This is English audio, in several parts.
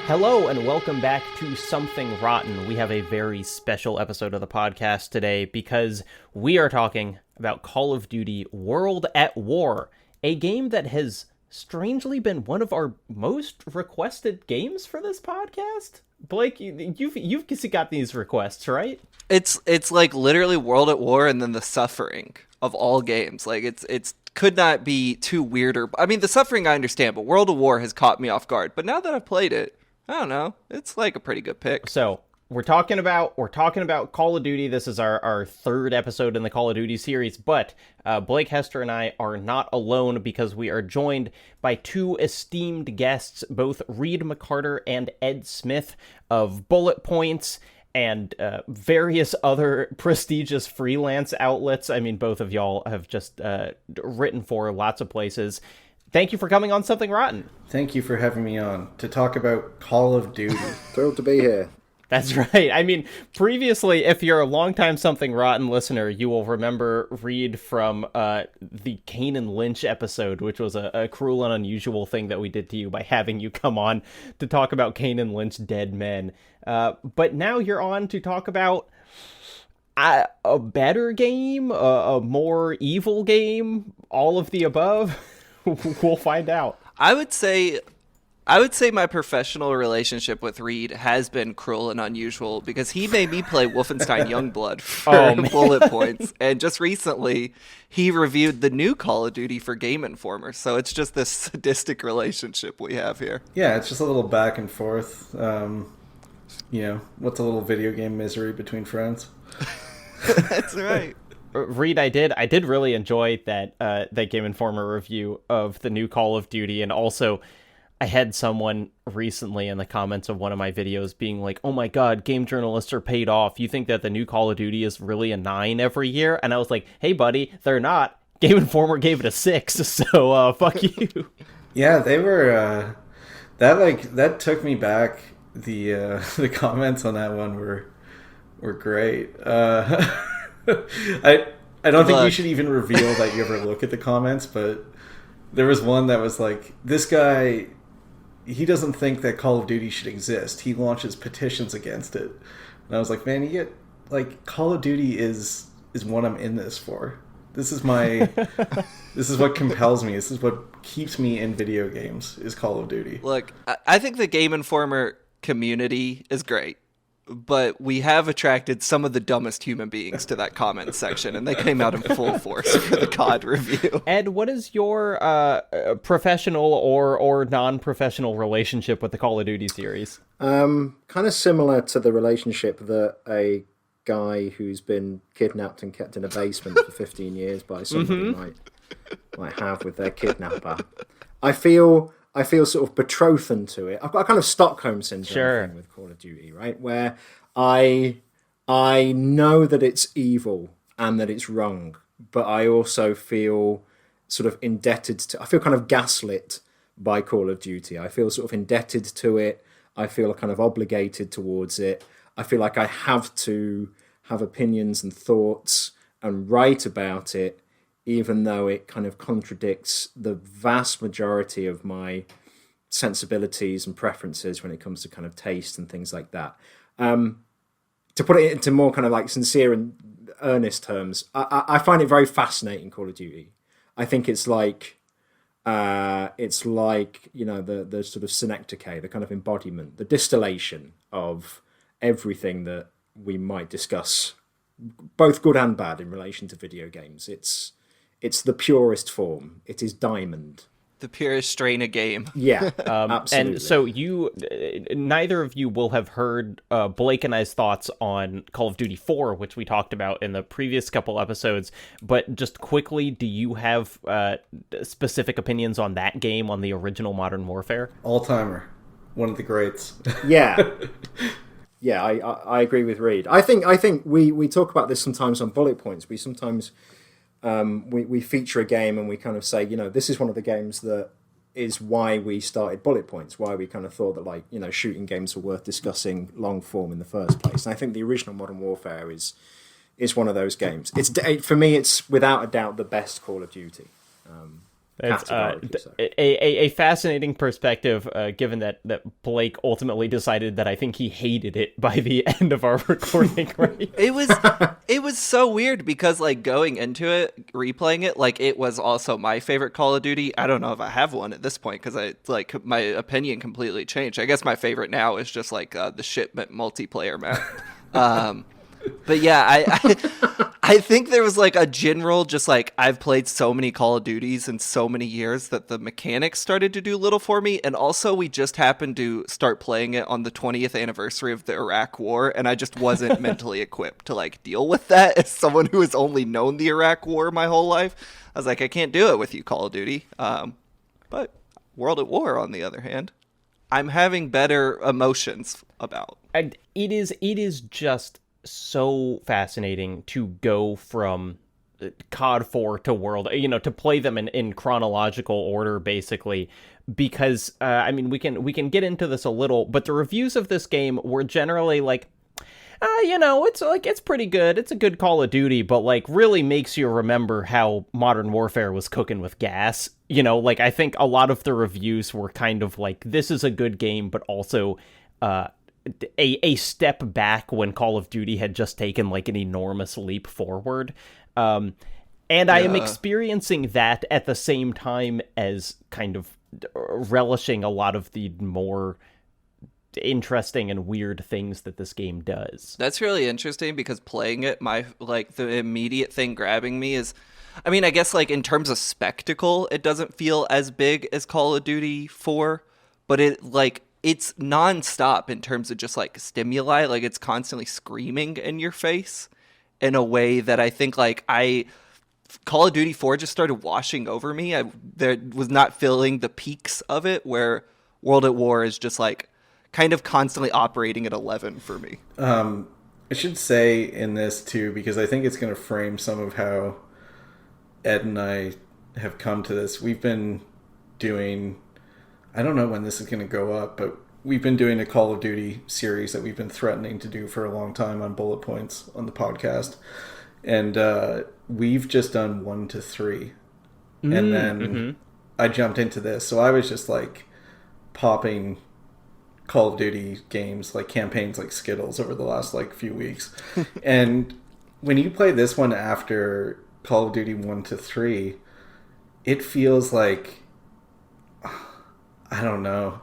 Hello and welcome back to Something Rotten. We have a very special episode of the podcast today because we are talking about Call of Duty World at War, a game that has strangely been one of our most requested games for this podcast. Blake, you've got these requests, right? It's like literally World at War and then the Suffering of all games. Like it's could not be too weirder. I mean, the Suffering I understand, but World at War has caught me off guard. But now that I've played it, I don't know. It's like a pretty good pick. So we're talking about Call of Duty. This is our third episode in the Call of Duty series, but Blake Hester and I are not alone because we are joined by two esteemed guests, both Reed McCarter and Ed Smith of Bullet Points and various other prestigious freelance outlets. I mean, both of y'all have just written for lots of places. Thank you for coming on Something Rotten. Thank you for having me on to talk about Call of Duty. Thrilled to be here. That's right. I mean, previously, if you're a longtime Something Rotten listener, you will remember Reed from the Kane and Lynch episode, which was a cruel and unusual thing that we did to you by having you come on to talk about Kane and Lynch Dead Men. But now you're on to talk about a better game, a more evil game, all of the above. We'll find out. I would say my professional relationship with Reed has been cruel and unusual because he made me play Wolfenstein Youngblood for Bullet Points. And just recently, he reviewed the new Call of Duty for Game Informer. So it's just this sadistic relationship we have here. Yeah, it's just a little back and forth. What's a little video game misery between friends? That's right. Reed, I did really enjoy that Game Informer review of the new Call of Duty, and also I had someone recently in the comments of one of my videos being like, "Oh my god, game journalists are paid off. You think that the new Call of Duty is really a 9 every year?" And I was like, "Hey buddy, they're not. Game Informer gave it a 6, so fuck you." Yeah, they were that took me back. The comments on that one were great. I don't think you should even reveal that you ever look at the comments, but there was one that was like, this guy, he doesn't think that Call of Duty should exist. He launches petitions against it. And I was like, man, you get, like, Call of Duty is what I'm in this for. This is this is what compels me. This is what keeps me in video games, is Call of Duty. Look, I think the Game Informer community is great. But we have attracted some of the dumbest human beings to that comment section, and they came out in full force for the COD review. Ed, what is your professional or non-professional relationship with the Call of Duty series? Kind of similar to the relationship that a guy who's been kidnapped and kept in a basement for 15 years by somebody might have with their kidnapper. I feel sort of betrothed to it. I've got a kind of Stockholm syndrome thing with Call of Duty, right? Where I know that it's evil and that it's wrong, but I also feel sort of indebted to... I feel kind of gaslit by Call of Duty. I feel sort of indebted to it. I feel kind of obligated towards it. I feel like I have to have opinions and thoughts and write about it, even though it kind of contradicts the vast majority of my sensibilities and preferences when it comes to kind of taste and things like that. To put it into more kind of like sincere and earnest terms, I find it very fascinating, Call of Duty. I think it's like the sort of synecdoche, the kind of embodiment, the distillation of everything that we might discuss, both good and bad, in relation to video games. It's the purest form. It is diamond. The purest strain of game. Yeah, absolutely. And so neither of you will have heard Blake and I's thoughts on Call of Duty 4, which we talked about in the previous couple episodes. But just quickly, do you have specific opinions on that game, on the original Modern Warfare? All-timer. One of the greats. Yeah. Yeah, I agree with Reed. I think we talk about this sometimes on Bullet Points. We sometimes... we feature a game and we kind of say, this is one of the games that is why we started Bullet Points, why we kind of thought that shooting games were worth discussing long form in the first place. And I think the original Modern Warfare is one of those games. For me, it's without a doubt the best Call of Duty. It's Categorically so. a fascinating perspective, given that Blake ultimately decided that I think he hated it by the end of our recording, right? It was so weird because like going into it, replaying it, like it was also my favorite Call of Duty. I don't know if I have one at this point because I like my opinion completely changed. I guess my favorite now is just like the shipment multiplayer map. But yeah, I think there was like a general just like I've played so many Call of Duties in so many years that the mechanics started to do little for me. And also we just happened to start playing it on the 20th anniversary of the Iraq War. And I just wasn't mentally equipped to like deal with that as someone who has only known the Iraq War my whole life. I was like, I can't do it with you, Call of Duty. But World at War, on the other hand, I'm having better emotions about. And it is just so fascinating to go from COD 4 to World, to play them in chronological order, basically, because I mean we can get into this a little, but the reviews of this game were generally like, it's pretty good, it's a good Call of Duty, but like really makes you remember how Modern Warfare was cooking with gas. Like I think a lot of the reviews were kind of like, this is a good game, but also a step back when Call of Duty had just taken like an enormous leap forward. And I am experiencing that at the same time as kind of relishing a lot of the more interesting and weird things that this game does. That's really interesting because playing it, the immediate thing grabbing me is, I mean, I guess like in terms of spectacle, it doesn't feel as big as Call of Duty 4, but it's nonstop in terms of just like stimuli. Like it's constantly screaming in your face in a way that I think Call of Duty 4 just started washing over me. I was not feeling the peaks of it, where World at War is just like kind of constantly operating at 11 for me. I should say in this too, because I think it's going to frame some of how Ed and I have come to this. We've been doing, I don't know when this is going to go up, but we've been doing a Call of Duty series that we've been threatening to do for a long time on bullet points on the podcast. And we've just done 1 to 3. And then I jumped into this. So I was just like popping Call of Duty games, like campaigns like Skittles over the last like few weeks. And when you play this one after Call of Duty 1 to 3, it feels like, I don't know.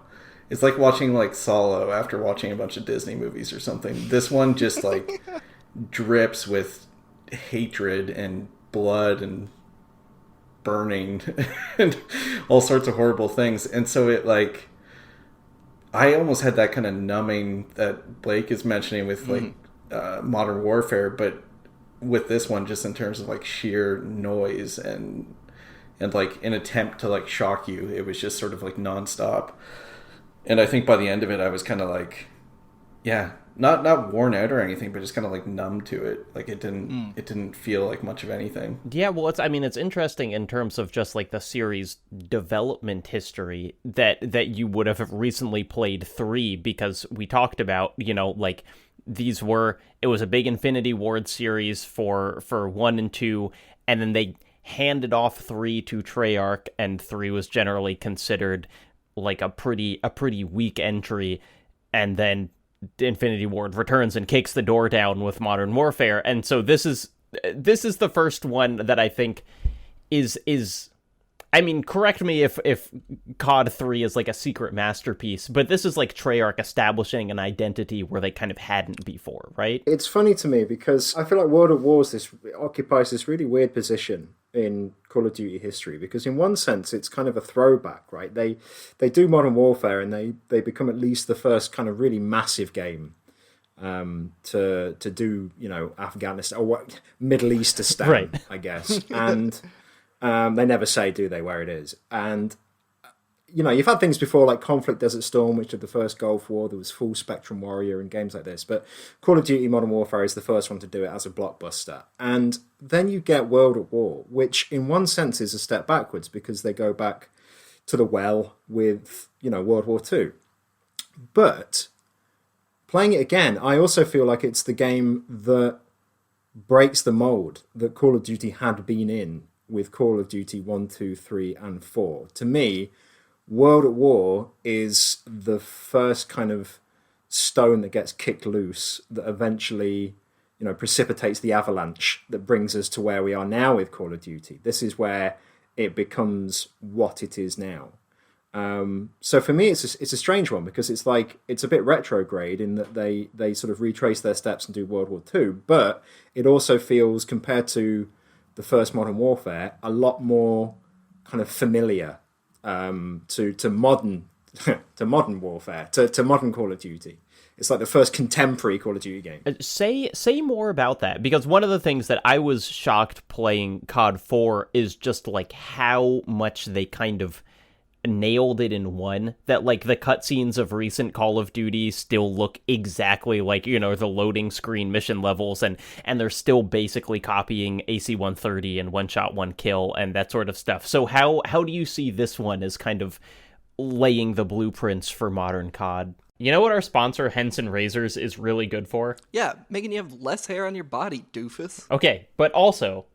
It's like watching like Solo after watching a bunch of Disney movies or something. This one just like drips with hatred and blood and burning and all sorts of horrible things. And so it like, I almost had that kind of numbing that Blake is mentioning with like Modern Warfare, but with this one just in terms of like sheer noise and like an attempt to like shock you. It was just sort of like nonstop. And I think by the end of it, I was kind of like, yeah, not worn out or anything, but just kind of like numb to it. Like it didn't feel like much of anything. Yeah, well, it's interesting in terms of just like the series development history that you would have recently played 3, because we talked about, like it was a big Infinity Ward series for 1 and 2, and then they handed off 3 to Treyarch, and 3 was generally considered like a pretty weak entry, and then Infinity Ward returns and kicks the door down with Modern Warfare. And so this is the first one that I think is I mean, correct me if COD 3 is like a secret masterpiece, but this is like Treyarch establishing an identity where they kind of hadn't before, right? It's funny to me because I feel like World at War occupies this really weird position in Call of Duty history, because in one sense it's kind of a throwback, right? They do Modern Warfare and they become at least the first kind of really massive game to do, Afghanistan or what, Middle Eastistan, right. I guess. And they never say, do they, where it is. And you've had things before like Conflict Desert Storm, which did the first Gulf War. There was Full Spectrum Warrior and games like this. But Call of Duty Modern Warfare is the first one to do it as a blockbuster. And then you get World at War, which in one sense is a step backwards because they go back to the well with, World War II. But playing it again, I also feel like it's the game that breaks the mold that Call of Duty had been in with Call of Duty 1, 2, 3, and 4. To me, World at War is the first kind of stone that gets kicked loose that eventually, precipitates the avalanche that brings us to where we are now with Call of Duty. This is where it becomes what it is now. So for me, it's a strange one because it's a bit retrograde in that they sort of retrace their steps and do World War II, but it also feels, compared to the first Modern Warfare, a lot more kind of familiar to modern to modern warfare, to modern Call of Duty. It's like the first contemporary Call of Duty game. Say more about that, because one of the things that I was shocked playing COD 4 is just like how much they kind of nailed it in one, that like the cutscenes of recent Call of Duty still look exactly like, the loading screen mission levels, and they're still basically copying AC-130 and one shot, one kill and that sort of stuff. So how do you see this one as kind of laying the blueprints for modern COD? You know what our sponsor, Henson Razors, is really good for? Yeah, making you have less hair on your body, doofus. Okay, but also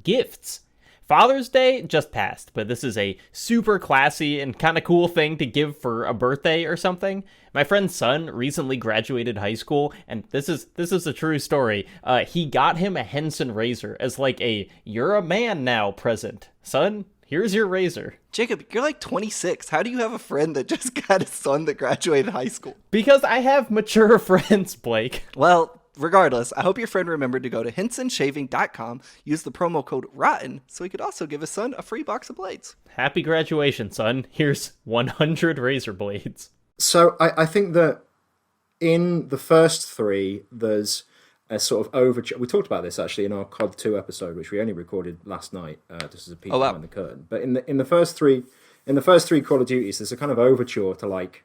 gifts. Father's Day just passed, but this is a super classy and kind of cool thing to give for a birthday or something. My friend's son recently graduated high school, and this is a true story. He got him a Henson razor as like a "you're a man now" present. Son, here's your razor. Jacob, you're like 26. How do you have a friend that just got a son that graduated high school? Because I have mature friends, Blake. Well, regardless, I hope your friend remembered to go to hensonshaving.com, use the promo code ROTTEN, so he could also give his son a free box of blades. Happy graduation, son. Here's 100 razor blades. So I think that in the first three, there's a sort of overture. We talked about this actually in our COD 2 episode, which we only recorded last night, just as a peek behind the curtain. But in the first three Call of Duties, there's a kind of overture to like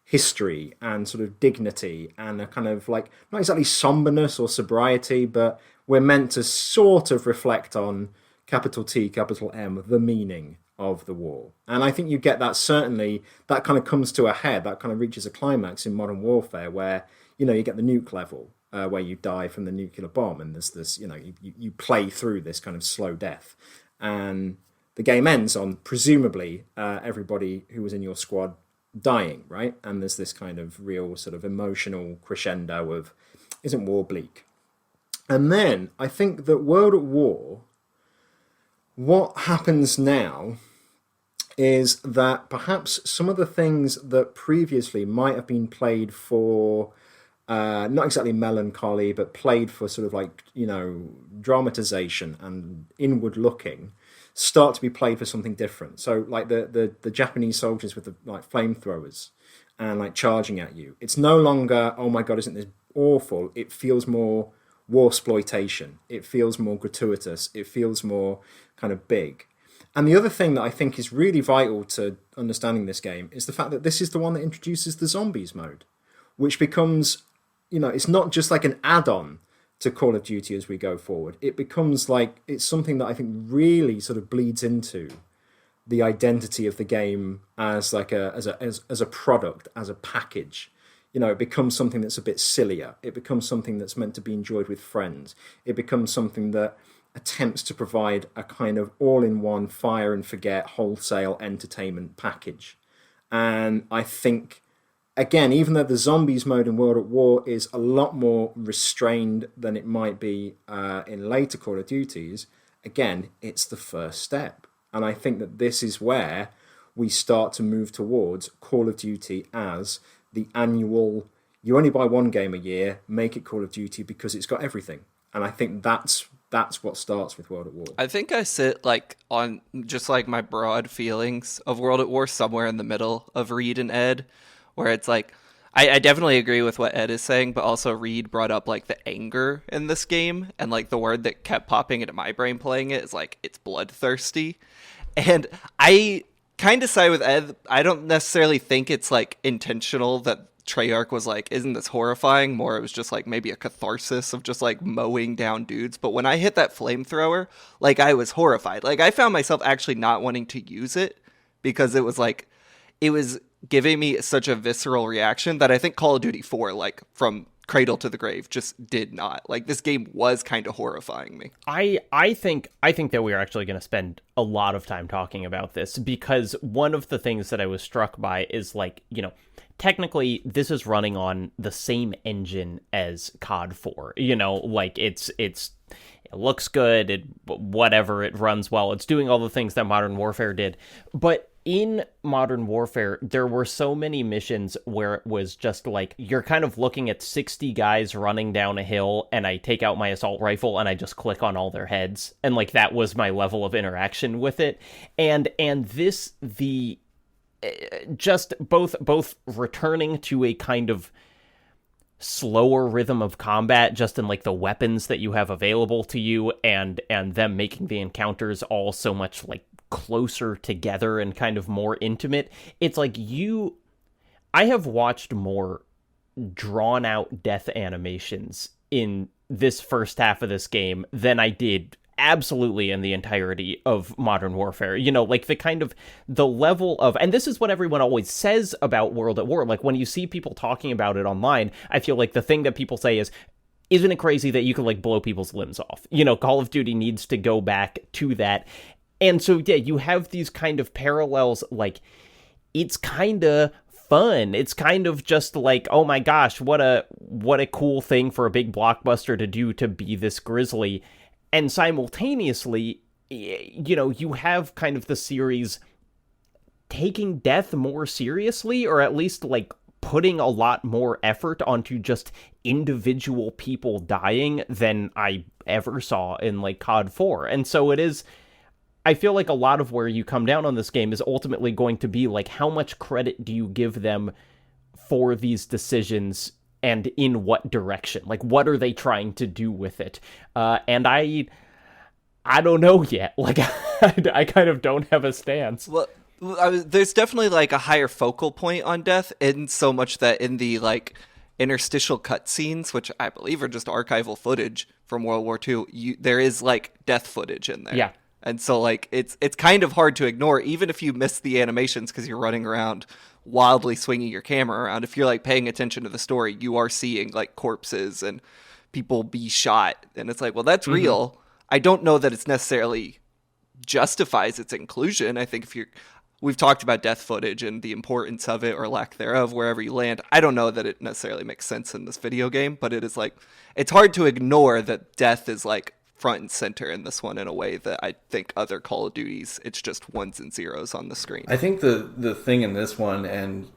history and sort of dignity and a kind of like, not exactly somberness or sobriety, but we're meant to sort of reflect on capital T, capital M, the meaning of the war. And I think you get that, certainly, that kind of comes to a head, that kind of reaches a climax in Modern Warfare where, you get the nuke level, where you die from the nuclear bomb, and there's this, you play through this kind of slow death. And the game ends on, presumably, everybody who was in your squad dying, right? And there's this kind of real sort of emotional crescendo of, isn't war bleak? And then I think that World at War, what happens now is that perhaps some of the things that previously might have been played for not exactly melancholy, but played for sort of like, dramatization and inward looking, start to be played for something different. So like the Japanese soldiers with the like flamethrowers and like charging at you. It's no longer, oh my God, isn't this awful? It feels more warsploitation. It feels more gratuitous. It feels more kind of big. And the other thing that I think is really vital to understanding this game is the fact that this is the one that introduces the zombies mode, which becomes, it's not just like an add-on to Call of Duty as we go forward. It becomes like, it's something that I think really sort of bleeds into the identity of the game as like as a product, as a package. It becomes something that's a bit sillier. It becomes something that's meant to be enjoyed with friends. It becomes something that attempts to provide a kind of all-in-one fire and forget wholesale entertainment package. And I think, again, even though the zombies mode in World at War is a lot more restrained than it might be in later Call of Duties, again, it's the first step. And I think that this is where we start to move towards Call of Duty as the annual, you only buy one game a year, make it Call of Duty because it's got everything. And I think that's what starts with World at War. I think I sit like on just like my broad feelings of World at War somewhere in the middle of Reed and Ed, where it's like, I definitely agree with what Ed is saying, but also Reed brought up like the anger in this game, and like the word that kept popping into my brain playing it is like, it's bloodthirsty. And I kind of side with Ed. I don't necessarily think it's like intentional that Treyarch was like, isn't this horrifying? More it was just like maybe a catharsis of just like mowing down dudes. But when I hit that flamethrower, like I was horrified. Like I found myself actually not wanting to use it because it was like, it was giving me such a visceral reaction that I think Call of Duty 4, like from Cradle to the Grave just did not. Like, this game was kind of horrifying me. I think that we are actually going to spend a lot of time talking about this, because one of the things that I was struck by is, like, you know, technically this is running on the same engine as COD 4. You know, like it looks good, whatever, it runs well, it's doing all the things that Modern Warfare did. But in Modern Warfare, there were so many missions where it was just like, you're kind of looking at 60 guys running down a hill, and I take out my assault rifle and I just click on all their heads. And like, that was my level of interaction with it. And this, just both returning to a kind of slower rhythm of combat, just in like the weapons that you have available to you, and them making the encounters all so much like closer together and kind of more intimate. It's like, I have watched more drawn out death animations in this first half of this game than I did absolutely in the entirety of Modern Warfare. You know, like the level of, and this is what everyone always says about World at War. Like, when you see people talking about it online, I feel like the thing that people say is, isn't it crazy that you can like blow people's limbs off? You know, Call of Duty needs to go back to that. And so, yeah, you have these kind of parallels, like, it's kind of fun. It's kind of just like, oh my gosh, what a cool thing for a big blockbuster to do, to be this grisly. And simultaneously, you know, you have kind of the series taking death more seriously, or at least like putting a lot more effort onto just individual people dying than I ever saw in like COD 4. And so it is, I feel like a lot of where you come down on this game is ultimately going to be like, how much credit do you give them for these decisions, and in what direction? Like, what are they trying to do with it? And I don't know yet. Like, I kind of don't have a stance. Well, there's definitely like a higher focal point on death, in so much that in the like interstitial cutscenes, which I believe are just archival footage from World War II, there is like death footage in there. Yeah. And so, like, it's kind of hard to ignore, even if you miss the animations because you're running around wildly swinging your camera around. If you're, like, paying attention to the story, you are seeing, like, corpses and people be shot. And it's like, well, that's real. I don't know that it's necessarily justifies its inclusion. I think we've talked about death footage and the importance of it, or lack thereof, wherever you land. I don't know that it necessarily makes sense in this video game, but it is, like, it's hard to ignore that death is, like, front and center in this one, in a way that I think other Call of Duties, it's just ones and zeros on the screen. I think the thing in this one, and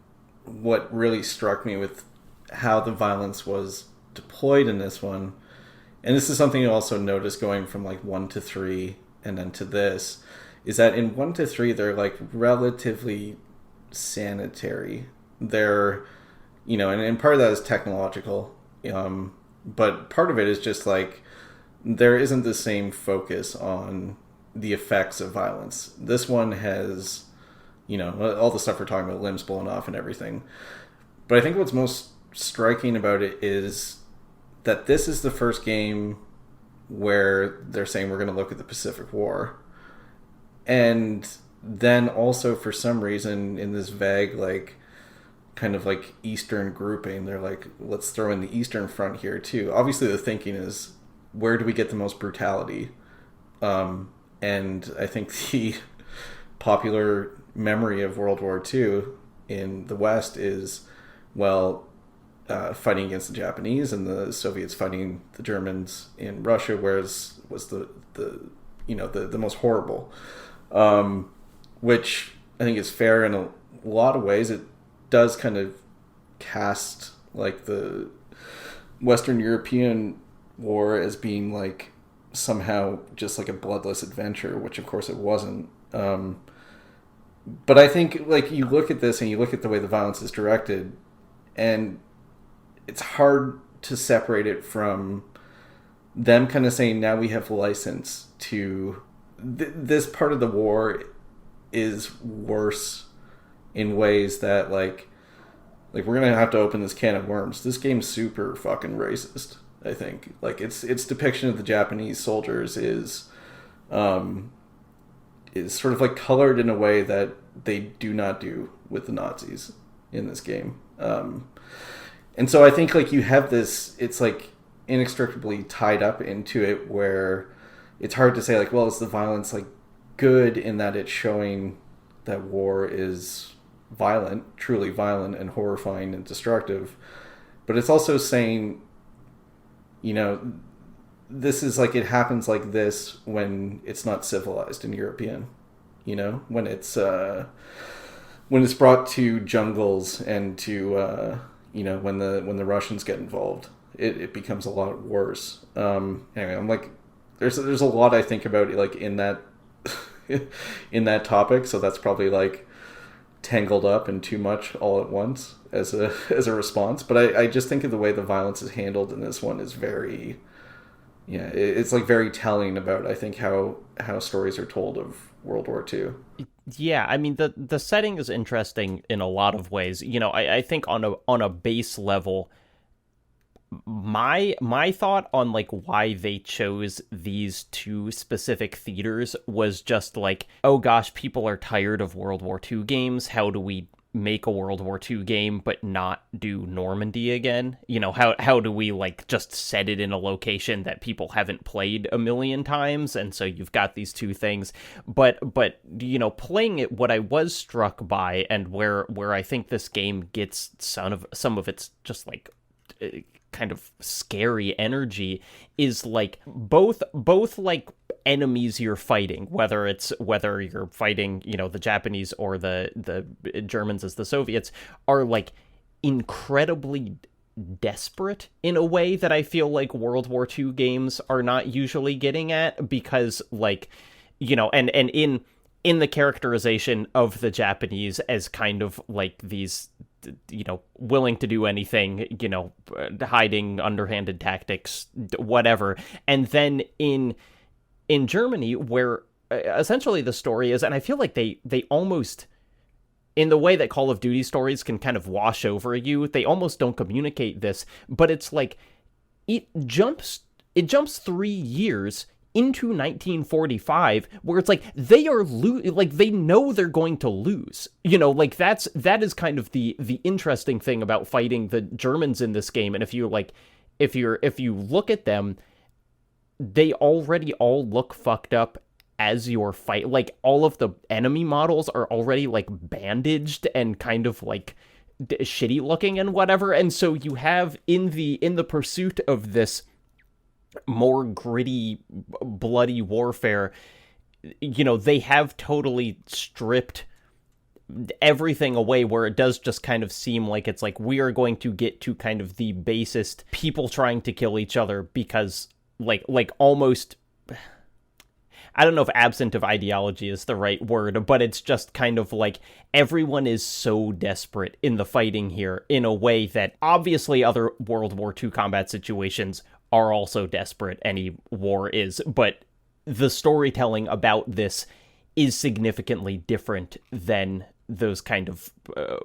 what really struck me with how the violence was deployed in this one, and this is something you also notice going from like 1 to 3 and then to this, is that in 1 to 3 they're like relatively sanitary. They're, you know, and part of that is technological, but part of it is just like, there isn't the same focus on the effects of violence. This one has, you know, all the stuff we're talking about, limbs blown off and everything. But I think what's most striking about it is that this is the first game where they're saying we're going to look at the Pacific War. And then also, for some reason, in this vague, like, kind of like Eastern grouping, they're like, let's throw in the Eastern Front here too. Obviously the thinking is, where do we get the most brutality? And I think the popular memory of World War II in the West is, well, fighting against the Japanese, and the Soviets fighting the Germans in Russia, whereas was the most horrible. Which I think is fair in a lot of ways. It does kind of cast like the Western European war as being like somehow just like a bloodless adventure, which of course it wasn't. But I think like you look at this and you look at the way the violence is directed, and it's hard to separate it from them kind of saying, now we have license to this part of the war is worse in ways that like we're gonna have to open this can of worms. This game's super fucking racist. I think like its depiction of the Japanese soldiers is sort of like colored in a way that they do not do with the Nazis in this game. And so I think like you have this, it's like inextricably tied up into it where it's hard to say like, well, is the violence like good in that it's showing that war is violent, truly violent and horrifying and destructive, but it's also saying, you know, this is like, it happens like this when it's not civilized and European, you know, when it's brought to jungles and to you know, when the Russians get involved, it becomes a lot worse. Anyway, I'm like, there's a lot I think about like in that in that topic, so that's probably like tangled up and too much all at once as a response. But I just think of the way the violence is handled in this one is very, yeah, it's like very telling about, I think, how stories are told of World War II. Yeah, I mean the setting is interesting in a lot of ways. You know, I think on a base level, my thought on like why they chose these two specific theaters was just like, oh gosh, people are tired of World War II games. How do we make a World War II game but not do Normandy again? You know, how do we like just set it in a location that people haven't played a million times? And so you've got these two things. But you know, playing it, what I was struck by, and where I think this game gets some of its just like kind of scary energy, is like both like enemies you're fighting, whether you're fighting, you know, the Japanese or the Germans as the Soviets, are like incredibly desperate in a way that I feel like World War II games are not usually getting at, because like, you know, and in the characterization of the Japanese as kind of like these, you know, willing to do anything, you know, hiding underhanded tactics, whatever. And then in Germany, where essentially the story is, and I feel like they almost, in the way that Call of Duty stories can kind of wash over you, they almost don't communicate this, but it's like it jumps 3 years into 1945, where it's like they are like they know they're going to lose. You know, like that is kind of the interesting thing about fighting the Germans in this game. And if you look at them, they already all look fucked up as your fight. Like all of the enemy models are already like bandaged and kind of like shitty looking and whatever. And so you have in the pursuit of this more gritty, bloody warfare, you know, they have totally stripped everything away, where it does just kind of seem like it's like we are going to get to kind of the basest people trying to kill each other because like almost, I don't know if absent of ideology is the right word, but it's just kind of like everyone is so desperate in the fighting here in a way that obviously other World War II combat situations are also desperate. Any war is, but the storytelling about this is significantly different than those kind of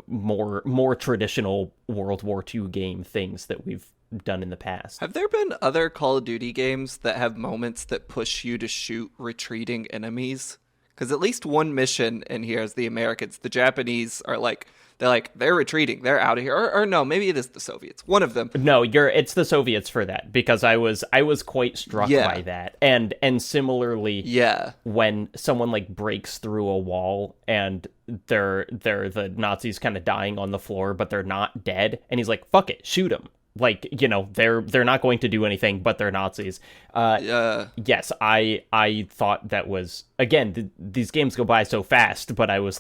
more traditional World War II game things that we've done in the past. Have there been other Call of Duty games that have moments that push you to shoot retreating enemies? Because at least one mission in here is the Americans. The Japanese are like, they're retreating, they're out of here. Or no, maybe it is the Soviets. One of them. No, it's the Soviets for that, because I was quite struck by that. And similarly, when someone like breaks through a wall and they're the Nazis kind of dying on the floor, but they're not dead, and he's like, fuck it, shoot them. Like, you know, they're not going to do anything, but they're Nazis. Yes, I thought that was, again, these games go by so fast, but I was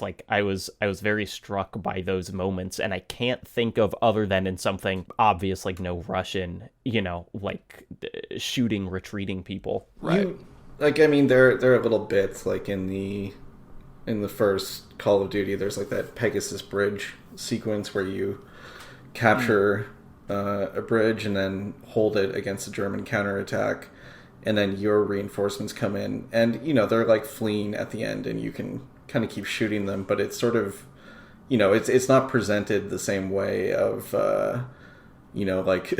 very struck by those moments, and I can't think of other than in something obvious like No Russian, you know, like shooting retreating people. Right. I mean, there are little bits like in the first Call of Duty. There's like that Pegasus Bridge sequence where you capture a bridge and then hold it against a German counterattack, and then your reinforcements come in, and you know they're like fleeing at the end, and you can kind of keep shooting them, but it's sort of, you know, it's not presented the same way of you know, like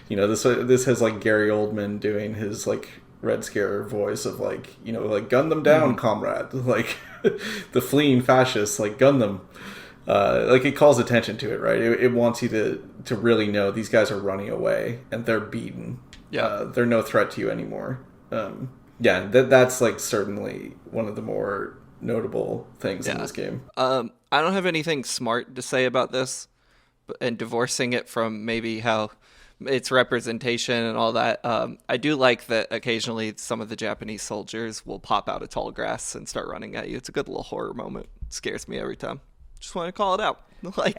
you know, this has like Gary Oldman doing his like Red Scare voice of like, you know, like gun them down, comrade, like the fleeing fascists, like gun them. like it calls attention to it, right? It wants you to really know these guys are running away and they're beaten. Yeah. They're no threat to you anymore. That's like certainly one of the more notable things in this game. I don't have anything smart to say about this, and divorcing it from maybe how its representation and all that. I do like that occasionally some of the Japanese soldiers will pop out of tall grass and start running at you. It's a good little horror moment. It scares me every time. Just want to call it out.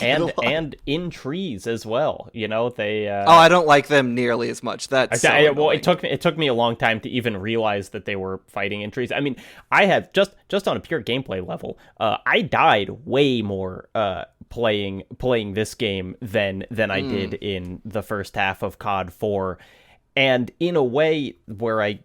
And in trees as well. You know, they I don't like them nearly as much. That's well, it took me a long time to even realize that they were fighting in trees. I mean, I have just on a pure gameplay level, I died way more playing this game than I did in the first half of COD 4, and in a way where I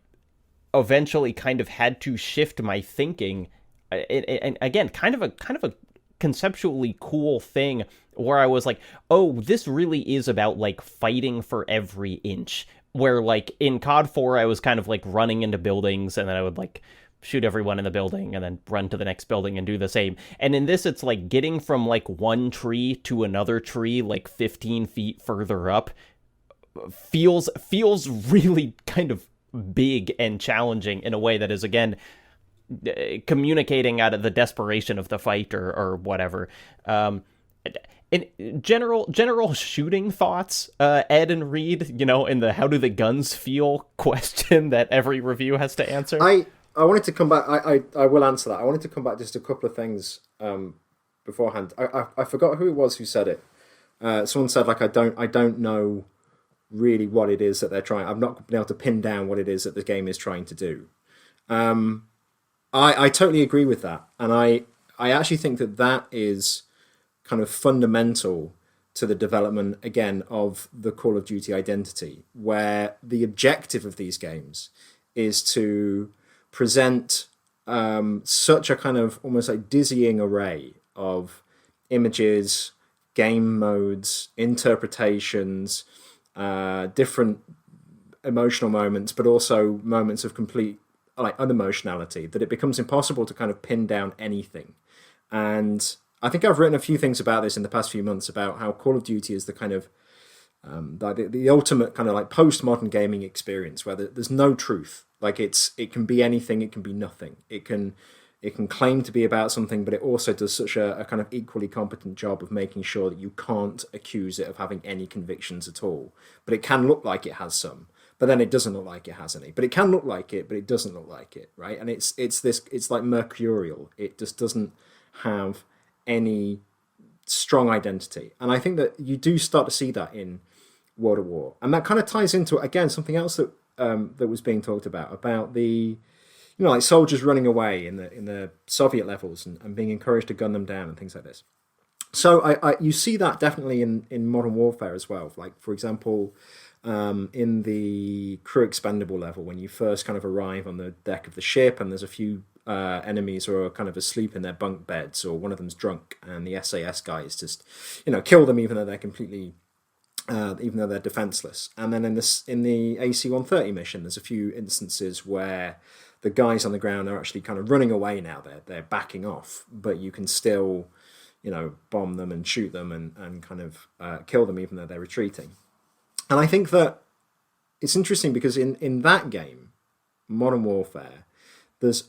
eventually kind of had to shift my thinking. And again, kind of a conceptually cool thing where I was like, oh, this really is about like fighting for every inch, where like in COD 4 I was kind of like running into buildings and then I would like shoot everyone in the building and then run to the next building and do the same. And in this it's like getting from like one tree to another tree like 15 feet further up feels really kind of big and challenging in a way that is, again, communicating out of the desperation of the fight or whatever. In general shooting thoughts, Ed and Reed, you know, in the how do the guns feel question that every review has to answer. I wanted to come back. I will answer that. I wanted to come back just a couple of things beforehand. I forgot who it was who said it. Someone said like I don't know really what it is that they're trying. I've not been able to pin down what it is that the game is trying to do. I totally agree with that, and I actually think that is kind of fundamental to the development, again, of the Call of Duty identity, where the objective of these games is to present such a kind of almost like dizzying array of images, game modes, interpretations, different emotional moments, but also moments of complete like unemotionality, that it becomes impossible to kind of pin down anything. And I think I've written a few things about this in the past few months about how Call of Duty is the kind of the ultimate kind of like postmodern gaming experience where there's no truth. Like it can be anything, it can be nothing. It can claim to be about something, but it also does such a kind of equally competent job of making sure that you can't accuse it of having any convictions at all. But it can look like it has some. But then it doesn't look like it has any. But it can look like it, but it doesn't look like it, right? And it's like mercurial. It just doesn't have any strong identity. And I think that you do start to see that in World at War. And that kind of ties into, again, something else that that was being talked about the, you know, like soldiers running away in the Soviet levels and being encouraged to gun them down and things like this. So you see that definitely in modern warfare as well. Like, for example, in the crew expendable level, when you first kind of arrive on the deck of the ship and there's a few enemies who are kind of asleep in their bunk beds, or one of them's drunk, and the SAS guys just, you know, kill them even though they're completely, even though they're defenseless. And then in the AC-130 mission, there's a few instances where the guys on the ground are actually kind of running away now. They're backing off, but you can still, you know, bomb them and shoot them and kind of kill them even though they're retreating. And I think that it's interesting because in that game, Modern Warfare, there's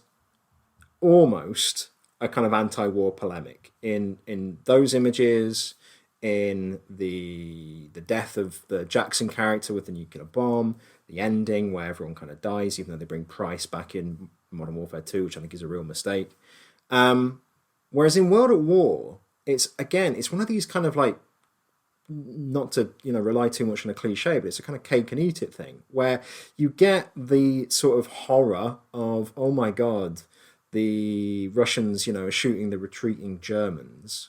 almost a kind of anti-war polemic in those images, in the death of the Jackson character with the nuclear bomb, the ending where everyone kind of dies, even though they bring Price back in Modern Warfare 2, which I think is a real mistake. Whereas in World at War, it's one of these kind of like, not to, you know, rely too much on a cliche, but it's a kind of cake and eat it thing where you get the sort of horror of, oh my God, the Russians, you know, are shooting the retreating Germans.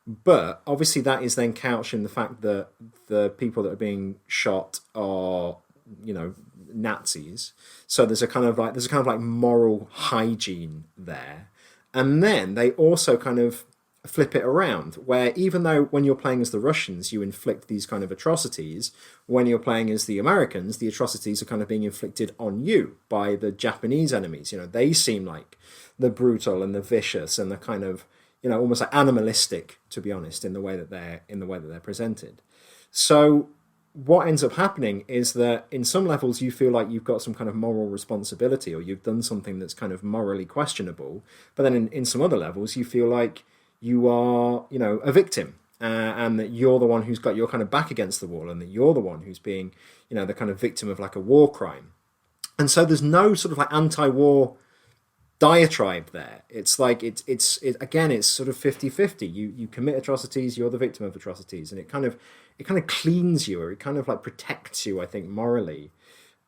But obviously that is then couched in the fact that the people that are being shot are, you know, Nazis. So there's a kind of like moral hygiene there. And then they also kind of flip it around, where even though when you're playing as the Russians, you inflict these kind of atrocities, when you're playing as the Americans, the atrocities are kind of being inflicted on you by the Japanese enemies. You know, they seem like the brutal and the vicious and the kind of, almost like animalistic, to be honest, in the way that they're presented. So what ends up happening is that in some levels you feel like you've got some kind of moral responsibility, or you've done something that's kind of morally questionable, but then in some other levels you feel like you are, a victim, and that you're the one who's got your kind of back against the wall, and that you're the one who's being, the kind of victim of like a war crime. And so there's no sort of like anti-war diatribe there. It's like it's sort of 50-50. You commit atrocities, you're the victim of atrocities, and it kind of cleans you, or it kind of like protects you, I think, morally,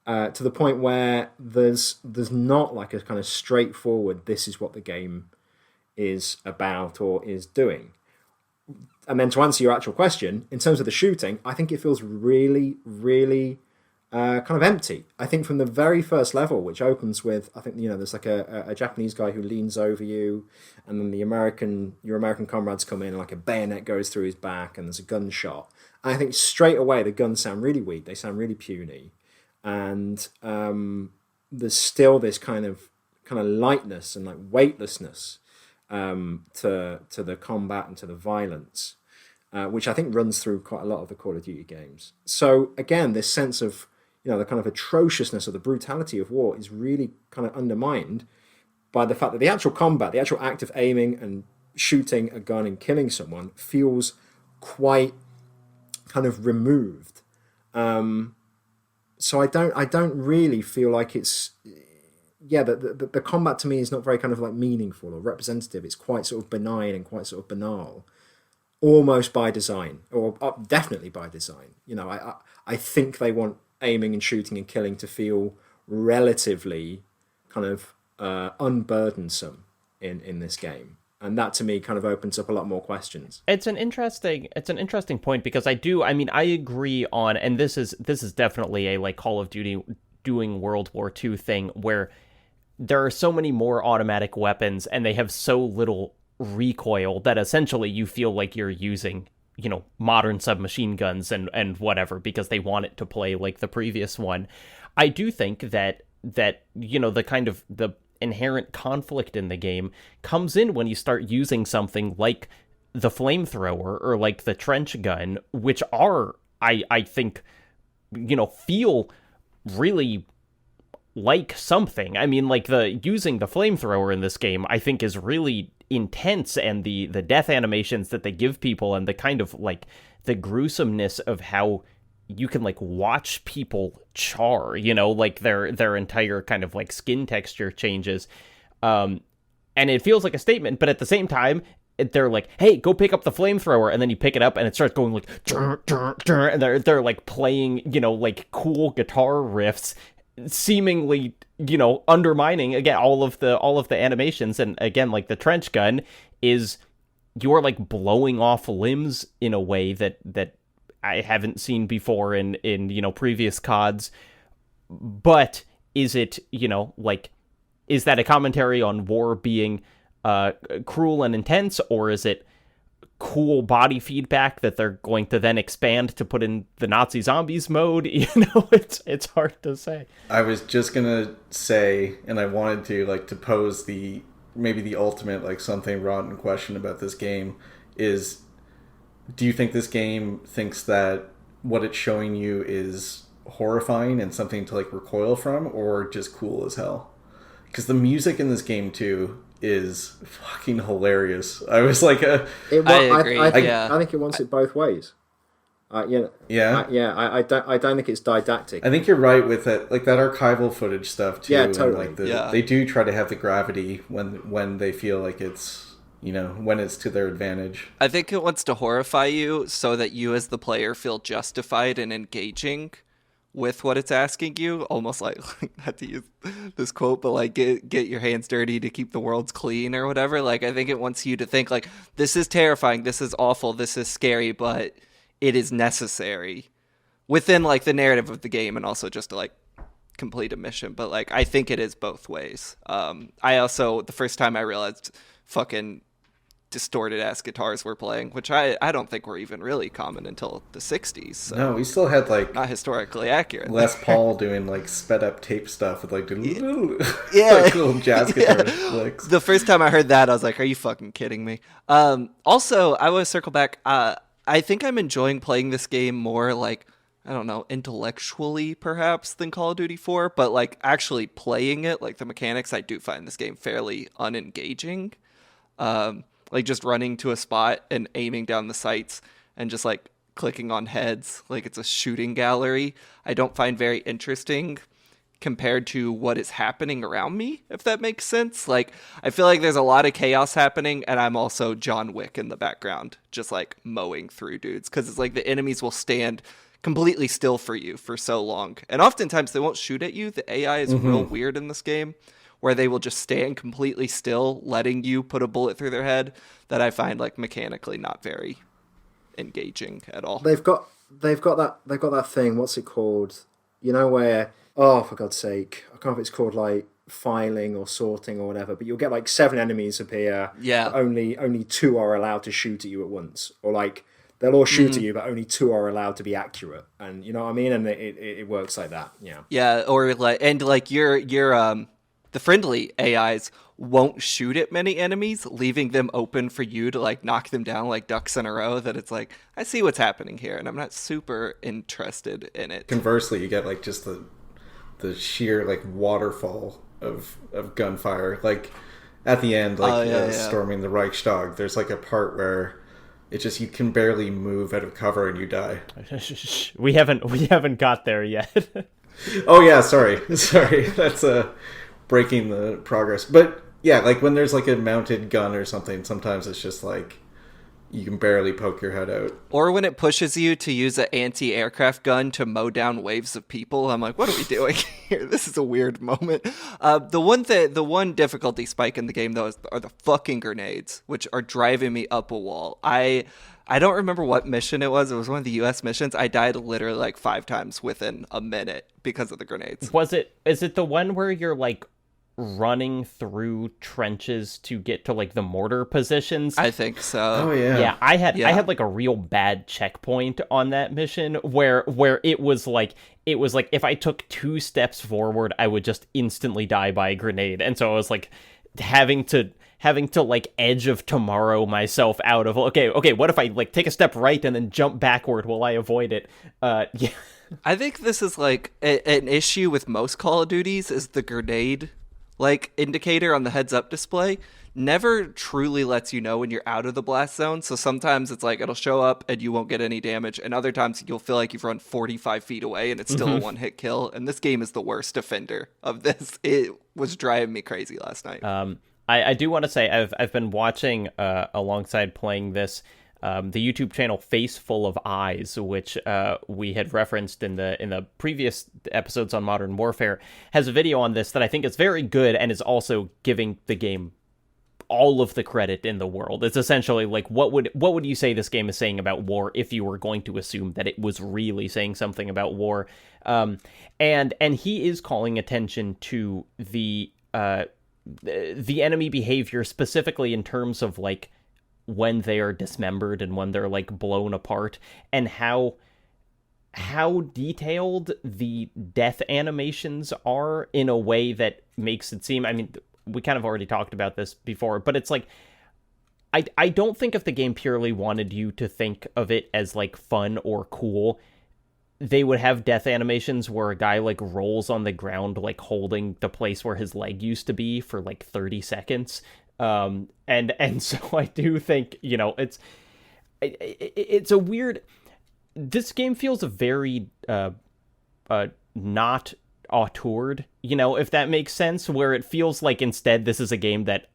to the point where there's not like a kind of straightforward, this is what the game is about or is doing. And then to answer your actual question, in terms of the shooting, I think it feels really, really kind of empty. I think from the very first level, which opens with, I think, there's like a Japanese guy who leans over you, and then your American comrades come in, and like a bayonet goes through his back, and there's a gunshot. And I think straight away the guns sound really weak. They sound really puny, and there's still this kind of lightness and like weightlessness to the combat and to the violence, which I think runs through quite a lot of the Call of Duty games. So again, this sense of the kind of atrociousness or the brutality of war is really kind of undermined by the fact that the actual combat, the actual act of aiming and shooting a gun and killing someone, feels quite kind of removed. So I don't really feel like it's. Yeah, the combat to me is not very kind of like meaningful or representative. It's quite sort of benign and quite sort of banal, almost by design, or definitely by design. I think they want aiming and shooting and killing to feel relatively kind of unburdensome in this game, and that to me kind of opens up a lot more questions. It's an interesting point, because I agree on, and this is definitely a like Call of Duty doing World War II thing, where there are so many more automatic weapons and they have so little recoil that essentially you feel like you're using, modern submachine guns and whatever, because they want it to play like the previous one. I do think that the kind of the inherent conflict in the game comes in when you start using something like the flamethrower or like the trench gun, which are, I think, feel really like something. I mean, like using the flamethrower in this game, I think, is really intense, and the death animations that they give people, and the kind of like the gruesomeness of how you can like watch people char, like their entire kind of like skin texture changes, and it feels like a statement, but at the same time they're like, hey, go pick up the flamethrower, and then you pick it up and it starts going like and they're like playing like cool guitar riffs, seemingly undermining again all of the animations. And again, like the trench gun is, you're like blowing off limbs in a way that I haven't seen before in previous CODs. But is it like, is that a commentary on war being cruel and intense, or is it cool body feedback that they're going to then expand to put in the Nazi zombies mode? It's hard to say. I was just gonna say, and I wanted to to pose maybe the ultimate like something rotten question about this game is, do you think this game thinks that what it's showing you is horrifying and something to like recoil from, or just cool as hell? Because the music in this game too is fucking hilarious. I was like, I agree. I think it wants it both ways. I don't think it's didactic. I think you're right with it, like that archival footage stuff too. Yeah, totally. And like they do try to have the gravity when they feel like it's when it's to their advantage. I think it wants to horrify you so that you as the player feel justified in engaging with what it's asking you, almost like not to use this quote, but like get your hands dirty to keep the worlds clean or whatever. Like, I think it wants you to think like, this is terrifying, this is awful, this is scary, but it is necessary within like the narrative of the game, and also just to like complete a mission. But like, I think it is both ways. I also, the first time I realized fucking distorted ass guitars we're playing, which I don't think were even really common until the 60s. So No, we still had like not historically accurate. Les Paul doing like sped up tape stuff with like Yeah. like little jazz guitar licks. The first time I heard that, I was like, are you fucking kidding me? Also, I want to circle back. I think I'm enjoying playing this game more like, I don't know, intellectually perhaps than Call of Duty 4, but like actually playing it, like the mechanics, I do find this game fairly unengaging. Like just running to a spot and aiming down the sights and just like clicking on heads like it's a shooting gallery, I don't find very interesting compared to what is happening around me, if that makes sense. Like, I feel like there's a lot of chaos happening, and I'm also John Wick in the background, just like mowing through dudes, because it's like the enemies will stand completely still for you for so long. And oftentimes they won't shoot at you. The AI is real weird in this game, where they will just stand completely still, letting you put a bullet through their head, that I find like mechanically not very engaging at all. They've got that thing. What's it called? You know where? Oh, for God's sake! I can't know if it's called like filing or sorting or whatever. But you'll get like 7 enemies appear. Yeah. But only 2 are allowed to shoot at you at once, or like they'll all shoot at you, but only 2 are allowed to be accurate. And you know what I mean? And it works like that. Yeah. Yeah, or like, and like your the friendly AIs won't shoot at many enemies, leaving them open for you to like knock them down like ducks in a row. That it's like, I see what's happening here, and I'm not super interested in it. Conversely, you get like just the sheer like waterfall of gunfire. Like at the end, like storming the Reichstag, there's like a part where it just, you can barely move out of cover and you die. We haven't got there yet. Oh yeah, sorry. That's breaking the progress. But yeah, like when there's like a mounted gun or something, sometimes it's just like you can barely poke your head out. Or when it pushes you to use an anti-aircraft gun to mow down waves of people, I'm like, what are we doing here? This is a weird moment. The one difficulty spike in the game, though, are the fucking grenades, which are driving me up a wall. I don't remember what mission it was. It was one of the U.S. missions. I died literally like 5 times within a minute because of the grenades. Is it the one where you're like running through trenches to get to like the mortar positions? I think so. Oh yeah. Yeah, I had like a real bad checkpoint on that mission where it was like if I took 2 steps forward, I would just instantly die by a grenade. And so I was like having to like Edge of Tomorrow myself out of okay, what if I like take a step right and then jump backward while I avoid it? Yeah. I think this is like an issue with most Call of Duties is the grenade like indicator on the heads up display never truly lets you know when you're out of the blast zone. So sometimes it's like it'll show up and you won't get any damage, and other times you'll feel like you've run 45 feet away and it's still a one-hit kill. And this game is the worst offender of this. It was driving me crazy last night. I do want to say I've been watching alongside playing this the YouTube channel Face Full of Eyes, which we had referenced in the previous episodes on Modern Warfare, has a video on this that I think is very good and is also giving the game all of the credit in the world. It's essentially like, what would you say this game is saying about war if you were going to assume that it was really saying something about war? And he is calling attention to the enemy behavior, specifically in terms of like when they are dismembered and when they're like blown apart, and how detailed the death animations are in a way that makes it seem, I mean, we kind of already talked about this before, but it's like, I don't think if the game purely wanted you to think of it as like fun or cool, they would have death animations where a guy like rolls on the ground like holding the place where his leg used to be for like 30 seconds. And so I do think, you know, it's a weird, this game feels very not auteured, you know, if that makes sense, where it feels like instead this is a game that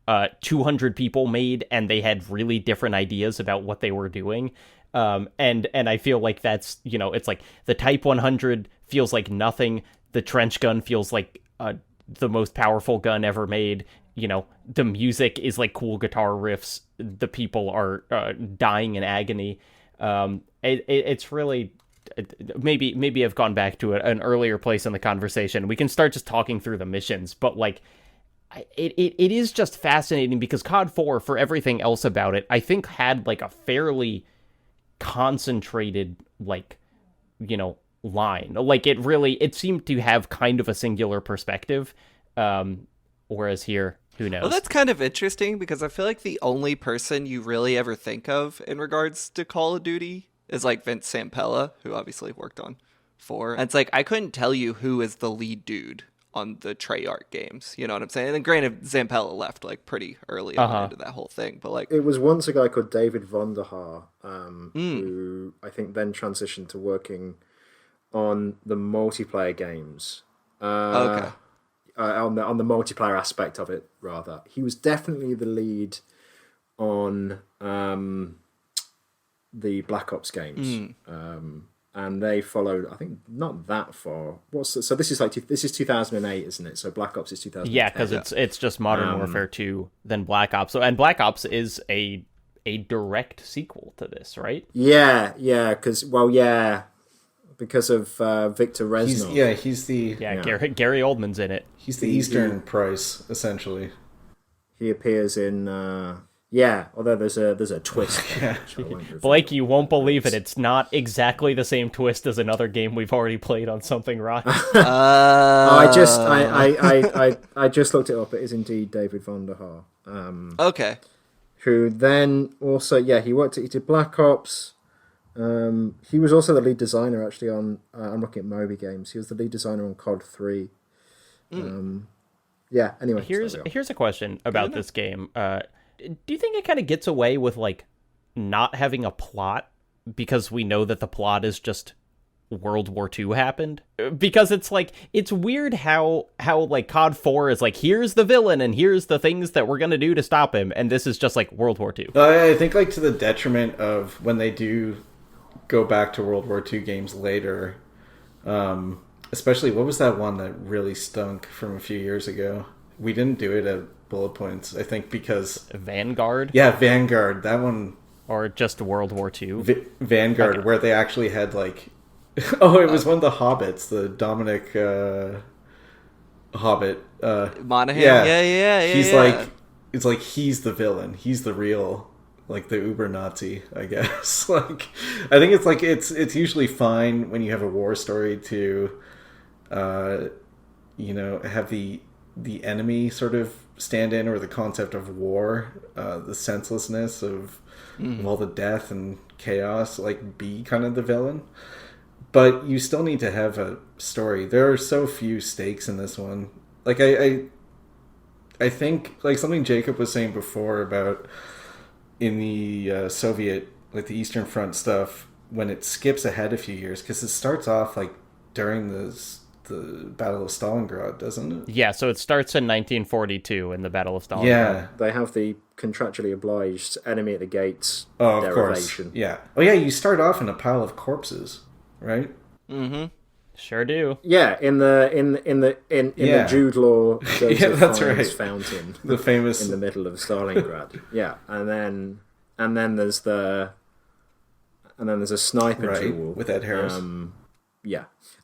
200 people made and they had really different ideas about what they were doing. And I feel like that's, you know, it's like the Type 100 feels like nothing. The trench gun feels like the most powerful gun ever made. You know, the music is like cool guitar riffs. The people are dying in agony. It's really, maybe I've gone back to an earlier place in the conversation. We can start just talking through the missions, but like it is just fascinating because COD 4, for everything else about it, I think had like a fairly concentrated, like, line. Like it seemed to have kind of a singular perspective. Whereas here, who knows? Well, that's kind of interesting because I feel like the only person you really ever think of in regards to Call of Duty is like Vince Zampella, who obviously worked on 4. And it's like, I couldn't tell you who is the lead dude on the Treyarch games. You know what I'm saying? And then granted, Zampella left like pretty early on into that whole thing. But like, it was once a guy called David Vonderhaar, who I think then transitioned to working on the multiplayer games. okay. On the multiplayer aspect of it, rather. He was definitely the lead on the Black Ops games. And they followed, I think, not that far. So this is 2008, isn't it? So Black Ops is 2010. Yeah, because it's just Modern Warfare 2, then Black Ops. So, and Black Ops is a direct sequel to this, right? Yeah, because of Victor Reznor. He's the Gary Oldman's in it. He's the Eastern Price, essentially. He appears in although there's a twist. Blake, you won't believe it. It's not exactly the same twist as another game we've already played on Something Rotten. I just looked it up. It is indeed David Vonderhaar. Okay. Who then also he did Black Ops. He was also the lead designer actually on I'm looking at Moby Games. He was the lead designer on COD 3. Anyway, here's a question about this game. Do you think it kind of gets away with like not having a plot because we know that the plot is just World War II happened? Because it's like, it's weird how like COD 4 is like, here's the villain and here's the things that we're gonna do to stop him, and this is just like World War II. I think like to the detriment of when they do go back to World War II games later, especially what was that one that really stunk from a few years ago? We didn't do it at bullet points, I think, because Vanguard. Yeah, Vanguard. That one, or just World War II. Vanguard, okay. Where they actually had like, it was one of the Hobbits, the Dominic Hobbit. Monaghan. Yeah. He's like, it's like he's the villain. He's the real, like the Uber Nazi, I guess. Like, I think it's like it's usually fine when you have a war story to, have the enemy sort of stand in, or the concept of war, the senselessness of all the death and chaos, like be kind of the villain. But you still need to have a story. There are so few stakes in this one. Like I think like something Jacob was saying before about in the Soviet, like the Eastern Front stuff, when it skips ahead a few years, because it starts off like during the Battle of Stalingrad, doesn't it? Yeah, so it starts in 1942 in the Battle of Stalingrad. Yeah. They have the contractually obliged enemy at the gates of course. Yeah. Oh yeah, you start off in a pile of corpses, right? Mm-hmm. Sure do. Yeah, in the Jude Law Joseph that's Fiennes right. fountain, the famous in the middle of Stalingrad. Yeah, and then there's a sniper duel with Ed Harris.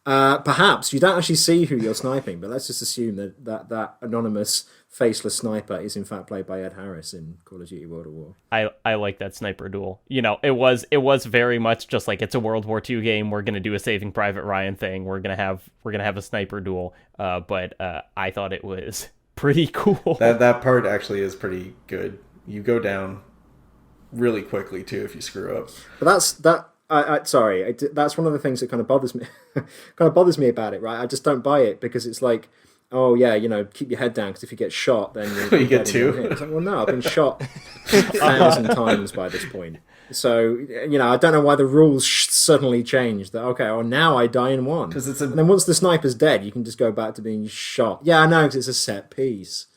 Perhaps you don't actually see who you're sniping, but let's just assume that anonymous faceless sniper is in fact played by Ed Harris in Call of Duty World at War. I like that sniper duel. It was very much just like, it's a World War II game. We're gonna do a Saving Private Ryan thing. We're gonna have a sniper duel. But I thought it was pretty cool. That part actually is pretty good. You go down really quickly too if you screw up. But that's one of the things that kind of bothers me. About it, right? I just don't buy it because it's like, oh yeah, keep your head down because if you get shot, then you get two. It's like, well, no, I've been shot 1,000 times by this point. So I don't know why the rules suddenly changed. That now I die in one. And then once the sniper's dead, you can just go back to being shot. Yeah, I know, because it's a set piece.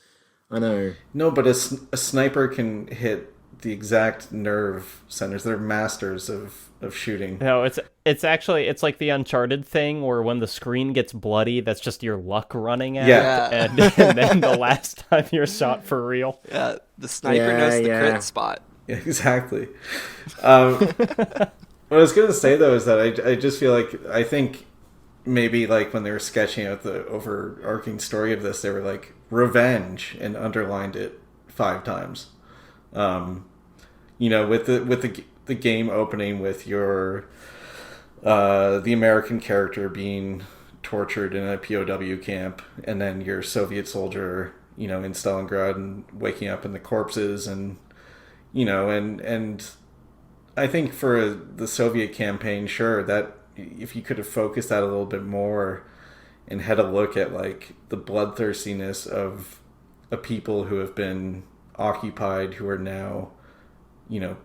I know. No, but a sniper can hit the exact nerve centers. They're masters of shooting. No, it's actually like the Uncharted thing where when the screen gets bloody, that's just your luck running out. Yeah. And then the last time you're shot for real. Yeah, the sniper knows the crit spot. Yeah, exactly. What I was going to say though is that I just feel like, I think maybe like when they were sketching out the overarching story of this, they were like revenge and underlined it 5 times. With the game opening with your the American character being tortured in a POW camp, and then your Soviet soldier, in Stalingrad and waking up in the corpses, and and I think for the Soviet campaign, sure, that if you could have focused that a little bit more and had a look at like the bloodthirstiness of a people who have been occupied, who are now,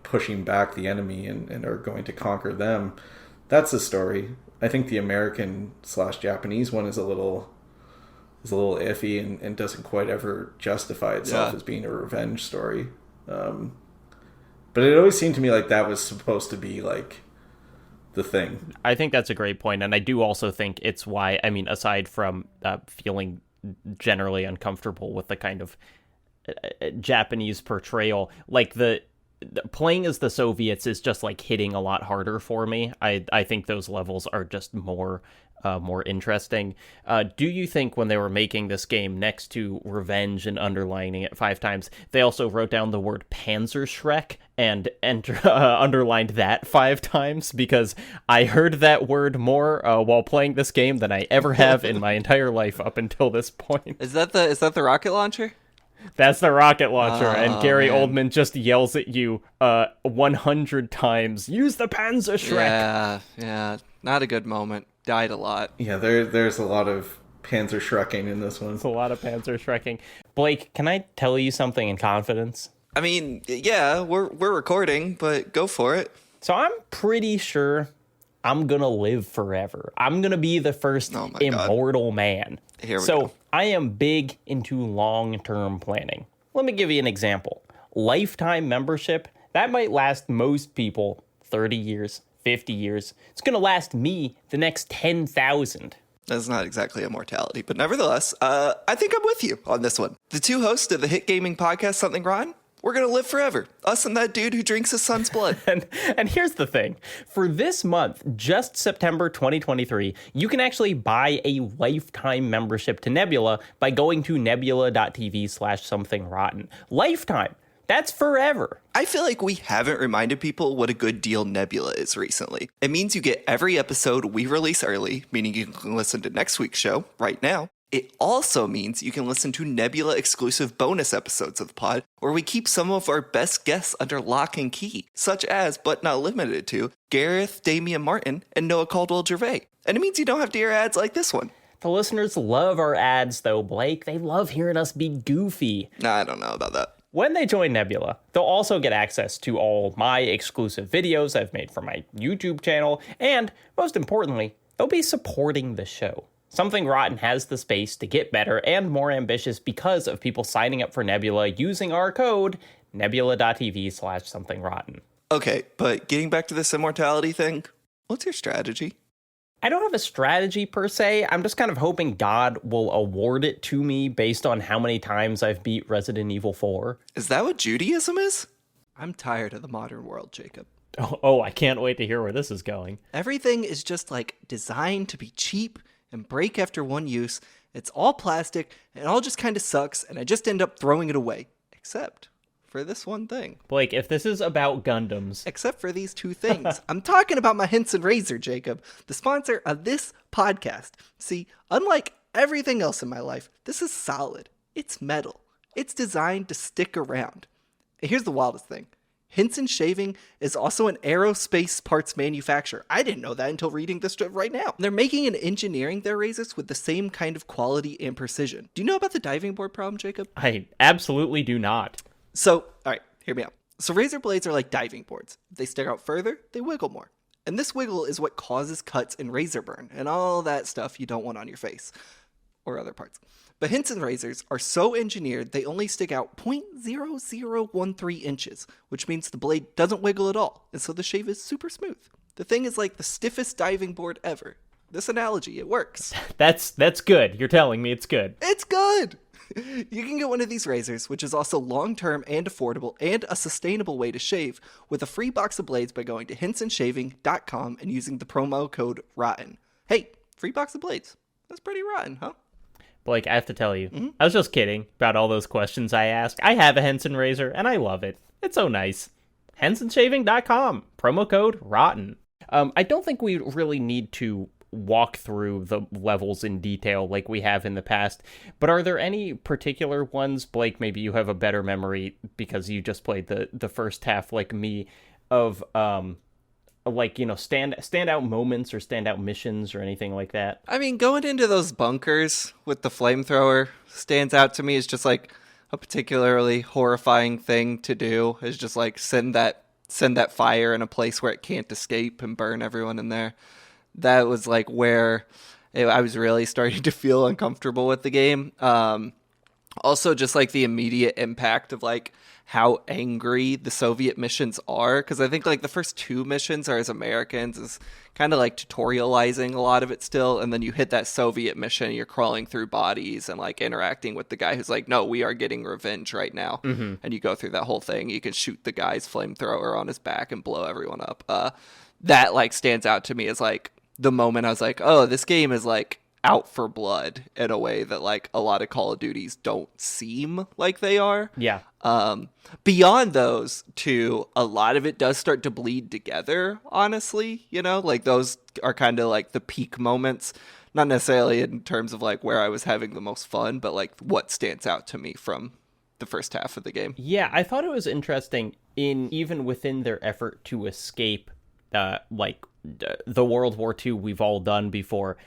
pushing back the enemy and are going to conquer them. That's the story. I think the American/Japanese one is a little iffy and doesn't quite ever justify itself as being a revenge story. But it always seemed to me like that was supposed to be like the thing. I think that's a great point, and I do also think it's why, aside from feeling generally uncomfortable with the kind of Japanese portrayal, like the playing as the Soviets is just like hitting a lot harder for me. I think those levels are just more interesting. Do you think when they were making this game, next to revenge and underlining it 5 times, they also wrote down the word Panzerschreck and underlined that 5 times? Because I heard that word more while playing this game than I ever have in my entire life up until this point. Is that the rocket launcher? That's the rocket launcher, and Gary man. Oldman just yells at you 100 times, use the Panzerschreck! Yeah, not a good moment. Died a lot. Yeah, there's a lot of Panzerschrecking in this one. It's a lot of Panzerschrecking. Blake, can I tell you something in confidence? I mean, yeah, we're recording, but go for it. So I'm pretty sure I'm gonna live forever. I'm gonna be the first immortal man. Here we go. I am big into long-term planning. Let me give you an example. Lifetime membership, that might last most people 30 years, 50 years. It's gonna last me the next 10,000. That's not exactly immortality, but nevertheless, I think I'm with you on this one. The 2 hosts of the hit gaming podcast, Something Rotten, we're going to live forever. Us and that dude who drinks his son's blood. And here's the thing. For this month, just September 2023, you can actually buy a lifetime membership to Nebula by going to nebula.tv/somethingrotten. Lifetime. That's forever. I feel like we haven't reminded people what a good deal Nebula is recently. It means you get every episode we release early, meaning you can listen to next week's show right now. It also means you can listen to Nebula-exclusive bonus episodes of the pod, where we keep some of our best guests under lock and key, such as, but not limited to, Gareth Damian Martin and Noah Caldwell-Gervais. And it means you don't have to hear ads like this one. The listeners love our ads, though, Blake. They love hearing us be goofy. Nah, I don't know about that. When they join Nebula, they'll also get access to all my exclusive videos I've made for my YouTube channel, and, most importantly, they'll be supporting the show. Something Rotten has the space to get better and more ambitious because of people signing up for Nebula using our code, nebula.tv/somethingrotten. Okay, but getting back to this immortality thing, what's your strategy? I don't have a strategy per se. I'm just kind of hoping God will award it to me based on how many times I've beat Resident Evil 4. Is that what Judaism is? I'm tired of the modern world, Jacob. Oh, I can't wait to hear where this is going. Everything is just like designed to be cheap and break after one use. It's all plastic, and it all just kind of sucks, and I just end up throwing it away. Except for this one thing. Blake, if this is about Gundams... Except for these 2 things. I'm talking about my Hinson Razor, Jacob, the sponsor of this podcast. See, unlike everything else in my life, this is solid. It's metal. It's designed to stick around. And here's the wildest thing. Hinson Shaving is also an aerospace parts manufacturer. I didn't know that until reading this right now. They're making and engineering their razors with the same kind of quality and precision. Do you know about the diving board problem, Jacob? I absolutely do not. So, all right, hear me out. So razor blades are like diving boards. If they stick out further, they wiggle more. And this wiggle is what causes cuts and razor burn and all that stuff you don't want on your face or other parts. But Hinson razors are so engineered they only stick out 0.0013 inches, which means the blade doesn't wiggle at all, and so the shave is super smooth. The thing is like the stiffest diving board ever. This analogy, it works. That's good. You're telling me it's good. It's good! You can get one of these razors, which is also long-term and affordable and a sustainable way to shave, with a free box of blades by going to hinsonshaving.com and using the promo code ROTTEN. Hey, free box of blades. That's pretty rotten, huh? Blake, I have to tell you, I was just kidding about all those questions I asked. I have a Henson razor, and I love it. It's so nice. HensonShaving.com, promo code ROTTEN. I don't think we really need to walk through the levels in detail like we have in the past, but are there any particular ones, Blake, maybe you have a better memory because you just played the first half like me, of like, you know, standout moments or standout missions or anything like that? I mean, going into those bunkers with the flamethrower stands out to me as just like a particularly horrifying thing to do, is just like send that fire in a place where it can't escape and burn everyone in there. That was like where I was really starting to feel uncomfortable with the game. Also, just like the immediate impact of like how angry the Soviet missions are, because I think like the first two missions are as Americans, is kind of like tutorializing a lot of it still, and then you hit that Soviet mission, you're crawling through bodies and like interacting with the guy who's like, no, we are getting revenge right now. And you go through that whole thing. You can shoot the guy's flamethrower on his back and blow everyone up. That like stands out to me as like the moment I was like, oh, this game is like out for blood in a way that like a lot of Call of Duties don't seem like they are. Yeah. Beyond those two, a lot of it does start to bleed together, honestly, you know, like those are kind of like the peak moments, not necessarily in terms of like where I was having the most fun, but like what stands out to me from the first half of the game. Yeah, I thought it was interesting in even within their effort to escape the World War II we've all done before.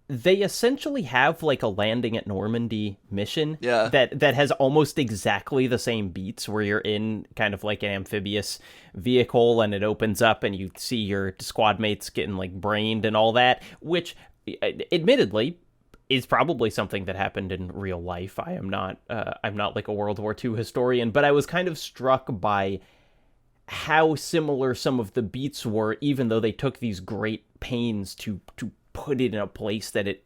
They essentially have like a landing at Normandy mission that has almost exactly the same beats, where you're in kind of like an amphibious vehicle and it opens up and you see your squad mates getting like brained and all that, which admittedly is probably something that happened in real life. I'm not like a World War II historian, but I was kind of struck by how similar some of the beats were, even though they took these great pains to put it in a place that it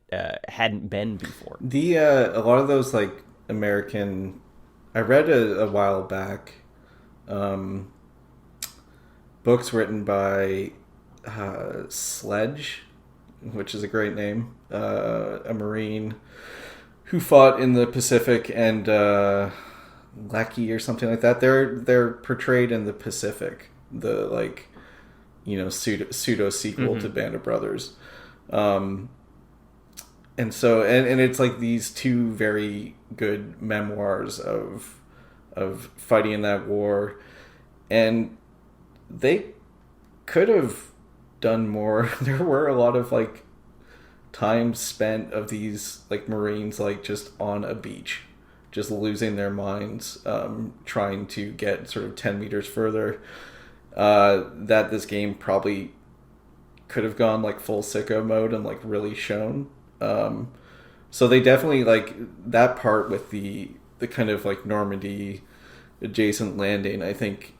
hadn't been before. A lot of those like American, I read a while back, books written by Sledge, which is a great name, a Marine who fought in the Pacific, and Lecky or something like that. They're portrayed in the Pacific, the like, you know, pseudo sequel to Band of Brothers. And so, and it's like these two very good memoirs of fighting in that war, and they could have done more. There were a lot of like time spent of these like Marines like just on a beach, just losing their minds, trying to get sort of 10 meters further, that this game probably could have gone like full sicko mode and like really shown. So they definitely like that part with the kind of like Normandy adjacent landing, I think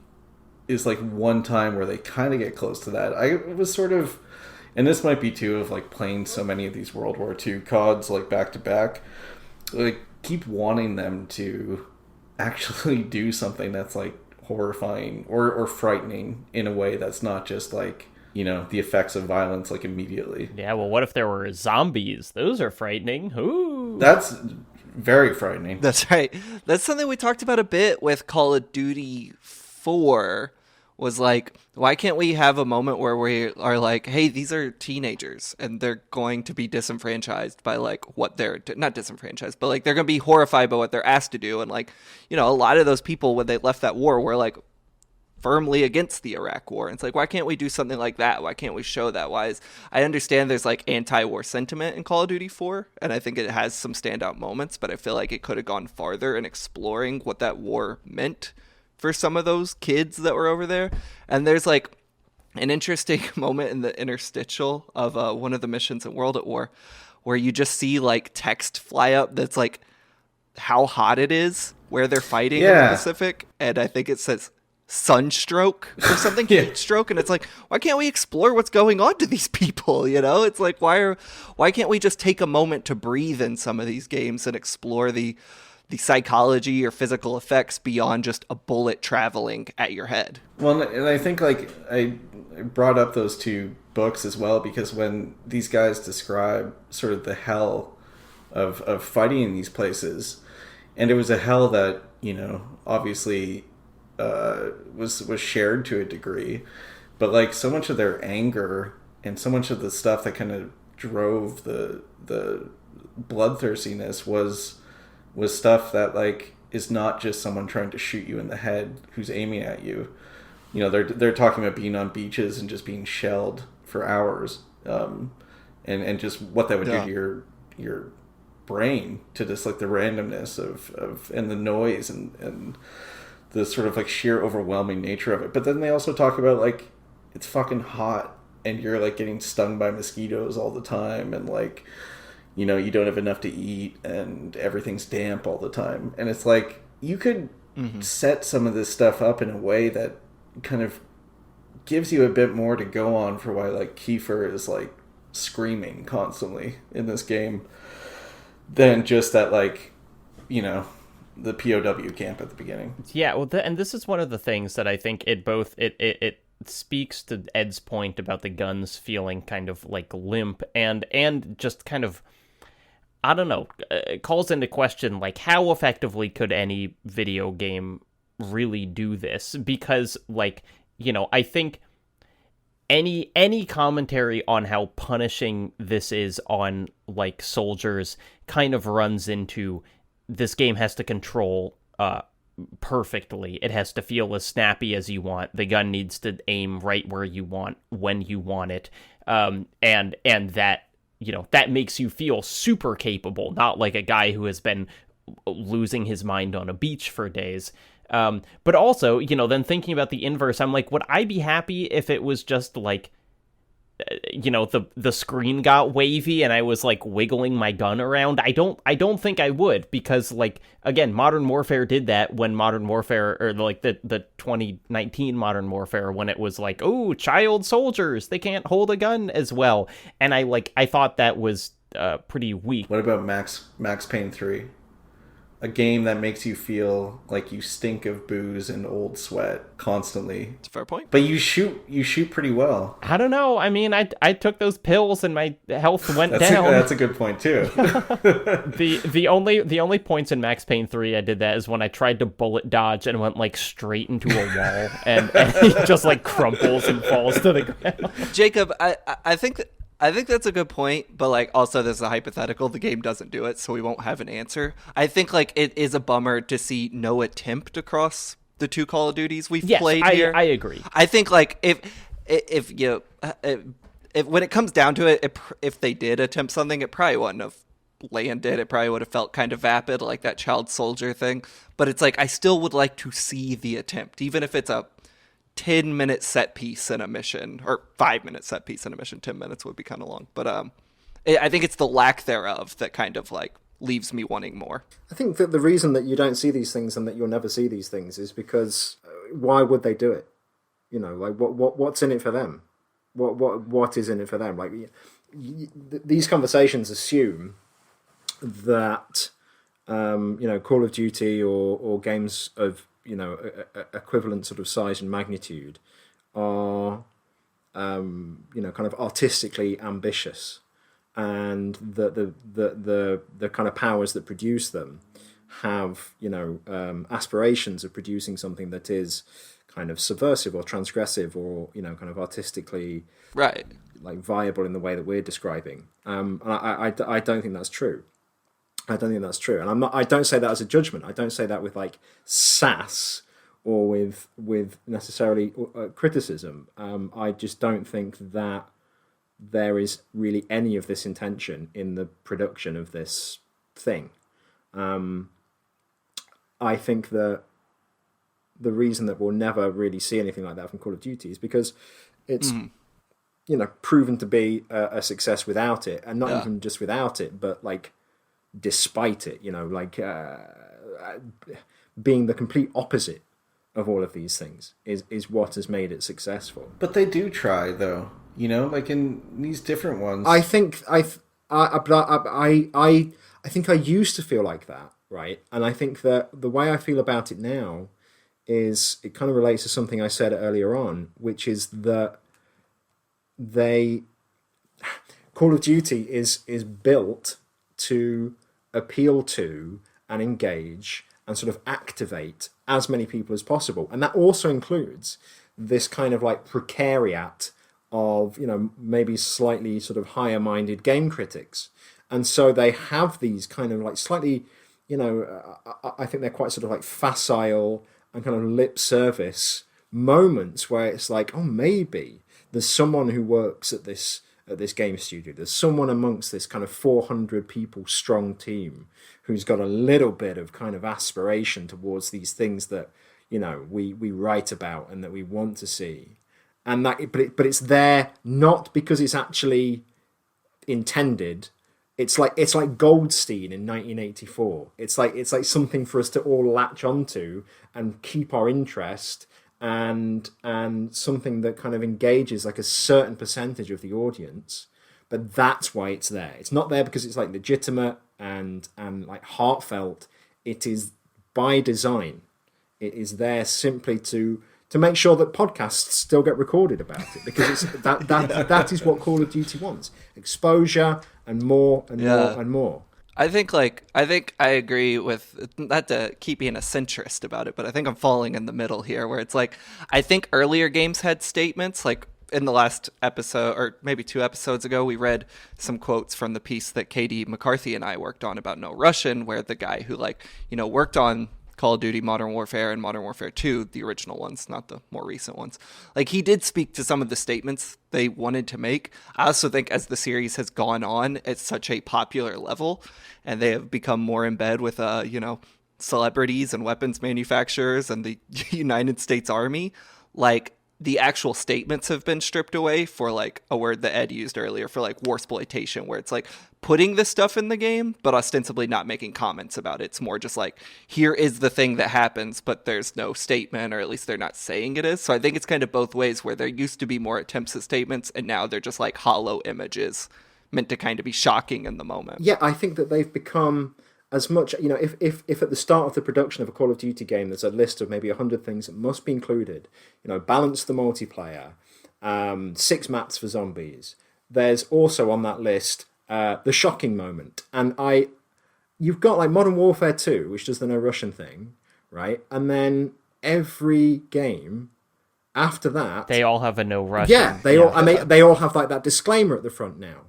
is like one time where they kind of get close to that. I was sort of, and this might be too of like playing so many of these World War II CODs like back to back, like keep wanting them to actually do something that's like horrifying or frightening in a way that's not just like, you know, the effects of violence like immediately. Yeah, well, what if there were zombies? Those are frightening. Ooh. That's very frightening. That's right. That's something we talked about a bit with Call of Duty 4, was like, why can't we have a moment where we are like, hey, these are teenagers and they're going to be disenfranchised by like what they're, not disenfranchised, but like they're going to be horrified by what they're asked to do. And like, you know, a lot of those people when they left that war were like firmly against the Iraq war. And it's like, why can't we do something like that? Why can't we show that? I understand there's like anti-war sentiment in Call of Duty 4, and I think it has some standout moments, but I feel like it could have gone farther in exploring what that war meant for some of those kids that were over there. And there's like an interesting moment in the interstitial of one of the missions in World at War where you just see like text fly up that's like how hot it is where they're fighting in the Pacific. And I think it says sunstroke or something, heat stroke, and it's like, why can't we explore what's going on to these people? You know, it's like, why can't we just take a moment to breathe in some of these games and explore the psychology or physical effects beyond just a bullet traveling at your head? Well, and I think like I brought up those two books as well, because when these guys describe sort of the hell of fighting in these places, and it was a hell that, you know, obviously was shared to a degree, but like so much of their anger and so much of the stuff that kind of drove the bloodthirstiness was stuff that like is not just someone trying to shoot you in the head who's aiming at you. You know, they're talking about being on beaches and just being shelled for hours, and just what that would do to your brain, to just like the randomness of and the noise and the sort of like sheer overwhelming nature of it. But then they also talk about like it's fucking hot and you're like getting stung by mosquitoes all the time, and like, you know, you don't have enough to eat and everything's damp all the time. And it's like you could set some of this stuff up in a way that kind of gives you a bit more to go on for why like Kiefer is like screaming constantly in this game than just that, like, you know, the POW camp at the beginning. Yeah, well, and this is one of the things that I think it speaks to Ed's point about the guns feeling kind of like limp and just kind of, I don't know, calls into question like how effectively could any video game really do this, because like, you know, I think any commentary on how punishing this is on like soldiers kind of runs into this game has to control perfectly. It has to feel as snappy as you want. The gun needs to aim right where you want when you want it, and that, you know, that makes you feel super capable, not like a guy who has been losing his mind on a beach for days. But also, you know, then thinking about the inverse, I'm like, would I be happy if it was just like, you know, the screen got wavy and I was like wiggling my gun around? I don't think I would, because like, again, Modern Warfare did that when Modern Warfare, or like the 2019 Modern Warfare, when it was like, oh, child soldiers, they can't hold a gun as well. And I thought that was pretty weak. What about Max Payne 3? A game that makes you feel like you stink of booze and old sweat constantly. It's a fair point. But you shoot pretty well. I don't know. I mean, I took those pills and my health went down. That's a good point too. The only points in Max Payne 3 I did that is when I tried to bullet dodge and went like straight into a wall and it just like crumples and falls to the ground. Jacob, I think that's a good point, but like also this is a hypothetical. The game doesn't do it, so we won't have an answer. I think like it is a bummer to see no attempt across the two Call of Duties we've played here. I agree. I think like if you when it comes down to it, if they did attempt something, it probably wouldn't have landed. It probably would have felt kind of vapid, like that child soldier thing. But it's like I still would like to see the attempt, even if it's a 10-minute set piece in a mission, or 5-minute set piece in a mission. 10 minutes would be kind of long, but I think it's the lack thereof that kind of like leaves me wanting more. I think that the reason that you don't see these things and that you'll never see these things is because why would they do it? You know, like what's in it for them? What is in it for them? Like these conversations assume that you know, Call of Duty or games of, you know, equivalent sort of size and magnitude are, you know, kind of artistically ambitious, and the kind of powers that produce them have, you know, aspirations of producing something that is kind of subversive or transgressive or, you know, kind of artistically right, like viable in the way that we're describing. I don't think that's true. I don't think that's true, and I don't say that as a judgment. I don't say that with like sass or with necessarily criticism. I just don't think that there is really any of this intention in the production of this thing. I think that the reason that we'll never really see anything like that from Call of Duty is because it's you know, proven to be a success without it, and not even just without it, but like despite it, you know, like being the complete opposite of all of these things is what has made it successful. But they do try, though, you know, like in these different ones. I think I think I used to feel like that, right? And I think that the way I feel about it now is it kind of relates to something I said earlier on, which is that they Call of Duty is built to appeal to and engage and sort of activate as many people as possible, and that also includes this kind of like precariat of, you know, maybe slightly sort of higher minded game critics. And so they have these kind of like slightly, you know, I think they're quite sort of like facile and kind of lip service moments where it's like, oh, maybe there's someone who works at this game studio. There's someone amongst this kind of 400 people strong team who's got a little bit of kind of aspiration towards these things that, you know, we write about and that we want to see. And that, but it's there not because it's actually intended. It's like Goldstein in 1984. It's like something for us to all latch onto and keep our interest, and something that kind of engages like a certain percentage of the audience. But that's why it's there. It's not there because it's like legitimate and like heartfelt. It is by design. It is there simply to make sure that podcasts still get recorded about it, because it's that is what Call of Duty wants: exposure and more and more and more. I think I agree with, not to keep being a centrist about it, but I think I'm falling in the middle here, where it's like, I think earlier games had statements. Like in the last episode, or maybe 2 episodes ago, we read some quotes from the piece that Katie McCarthy and I worked on about No Russian, where the guy who, like, you know, worked on Call of Duty Modern Warfare and Modern Warfare 2, the original ones, not the more recent ones, like, he did speak to some of the statements they wanted to make. I also think as the series has gone on at such a popular level, and they have become more in bed with you know, celebrities and weapons manufacturers and the United States Army, like, the actual statements have been stripped away for, like, a word that Ed used earlier, for like warsploitation, where it's like putting this stuff in the game but ostensibly not making comments about it. It's more just like, here is the thing that happens, but there's no statement, or at least they're not saying it is. So I think it's kind of both ways, where there used to be more attempts at statements and now they're just like hollow images meant to kind of be shocking in the moment. Yeah, I think that they've become as much, you know, if at the start of the production of a Call of Duty game there's a list of maybe 100 things that must be included, you know, balance the multiplayer, 6 maps for zombies, there's also on that list the shocking moment. And you've got like Modern Warfare 2, which does the No Russian thing, right? And then every game after that, they all have a No Russian. Yeah, they all have like that disclaimer at the front now.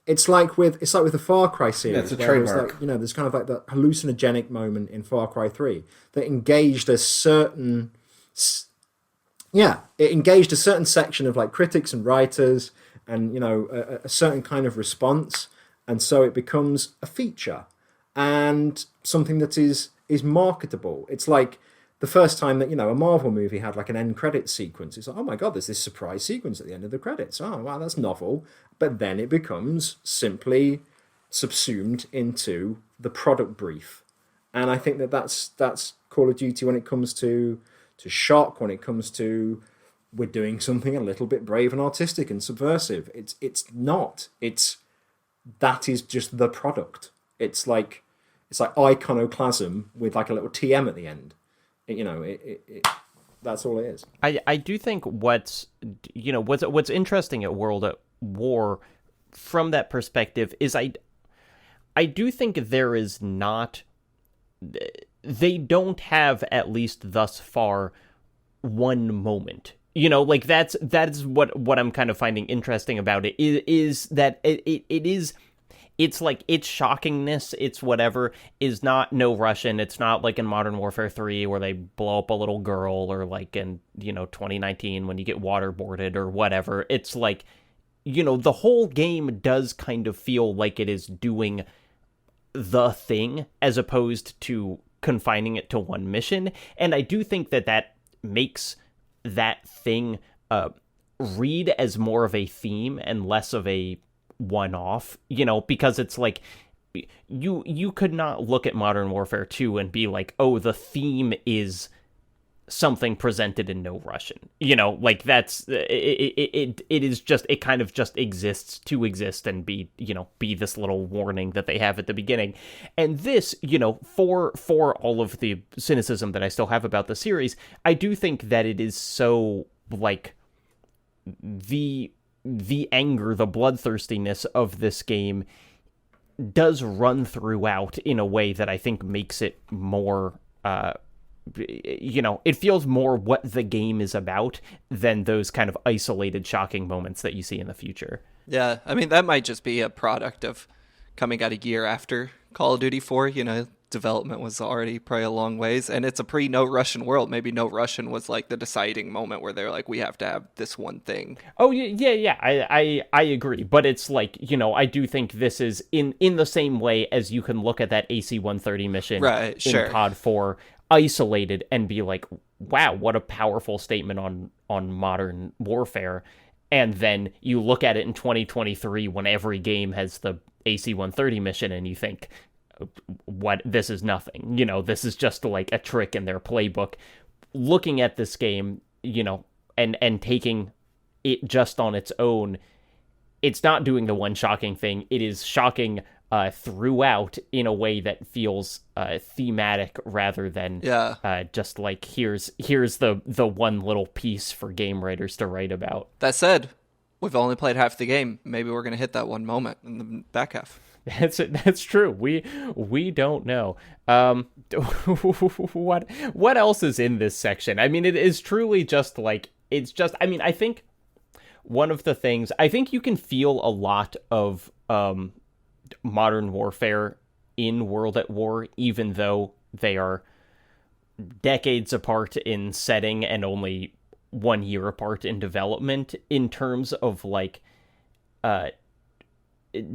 It's like with the Far Cry series. Yeah, it's a trademark. Like, you know, there's kind of like that hallucinogenic moment in Far Cry 3 that engaged a certain, it engaged a certain section of like critics and writers, and, you know, a certain kind of response, and so it becomes a feature and something that is marketable. It's like the first time that, you know, a Marvel movie had like an end credit sequence. It's like, oh my god, there's this surprise sequence at the end of the credits. Oh wow, that's novel. But then it becomes simply subsumed into the product brief. And I think that that's Call of Duty when it comes to shock, when it comes to we're doing something a little bit brave and artistic and subversive. It's not. That is just the product. It's like iconoclasm with like a little TM at the end. You know, that's all it is. I do think what's interesting at World at War from that perspective is I do think there is not, they don't have, at least thus far, one moment. You know, like that is what I'm kind of finding interesting about it is that it is. It's like, its shockingness, it's whatever, is not No Russian. It's not like in Modern Warfare 3 where they blow up a little girl, or like in, you know, 2019 when you get waterboarded or whatever. It's like, you know, the whole game does kind of feel like it is doing the thing as opposed to confining it to one mission. And I do think that makes that thing read as more of a theme and less of a one-off, you know, because it's like you could not look at Modern Warfare 2 and be like, oh, the theme is something presented in No Russian, you know, like that's it is just, it kind of just exists to exist and be, you know, be this little warning that they have at the beginning. And this, you know, for all of the cynicism that I still have about the series, I do think that it is so like the the anger, the bloodthirstiness of this game does run throughout in a way that I think makes it more, it feels more what the game is about than those kind of isolated, shocking moments that you see in the future. Yeah, I mean, that might just be a product of coming out a year after Call of Duty 4, development was already probably a long ways, and it's a pre-No Russian world. Maybe No Russian was like the deciding moment where they're like, we have to have this one thing. Oh yeah. I agree, but it's like, I do think this is in the same way as you can look at that AC-130 mission Right, sure. in COD 4 isolated and be like, wow, what a powerful statement on modern warfare. And then you look at it in 2023 when every game has the AC-130 mission and you think, what, this is nothing. This is just like a trick in their playbook. Looking at this game, and taking it just on its own, it's not doing the one shocking thing. It is shocking throughout in a way that feels thematic rather than just like here's the one little piece for game writers to write about. That said, we've only played half the game. Maybe we're gonna hit that one moment in the back half. That's true. We don't know. What else is in this section? I mean, it is truly just like, it's just, I mean, I think one of the things, I think you can feel a lot of modern warfare in World at War, even though they are decades apart in setting and only 1 year apart in development, in terms of like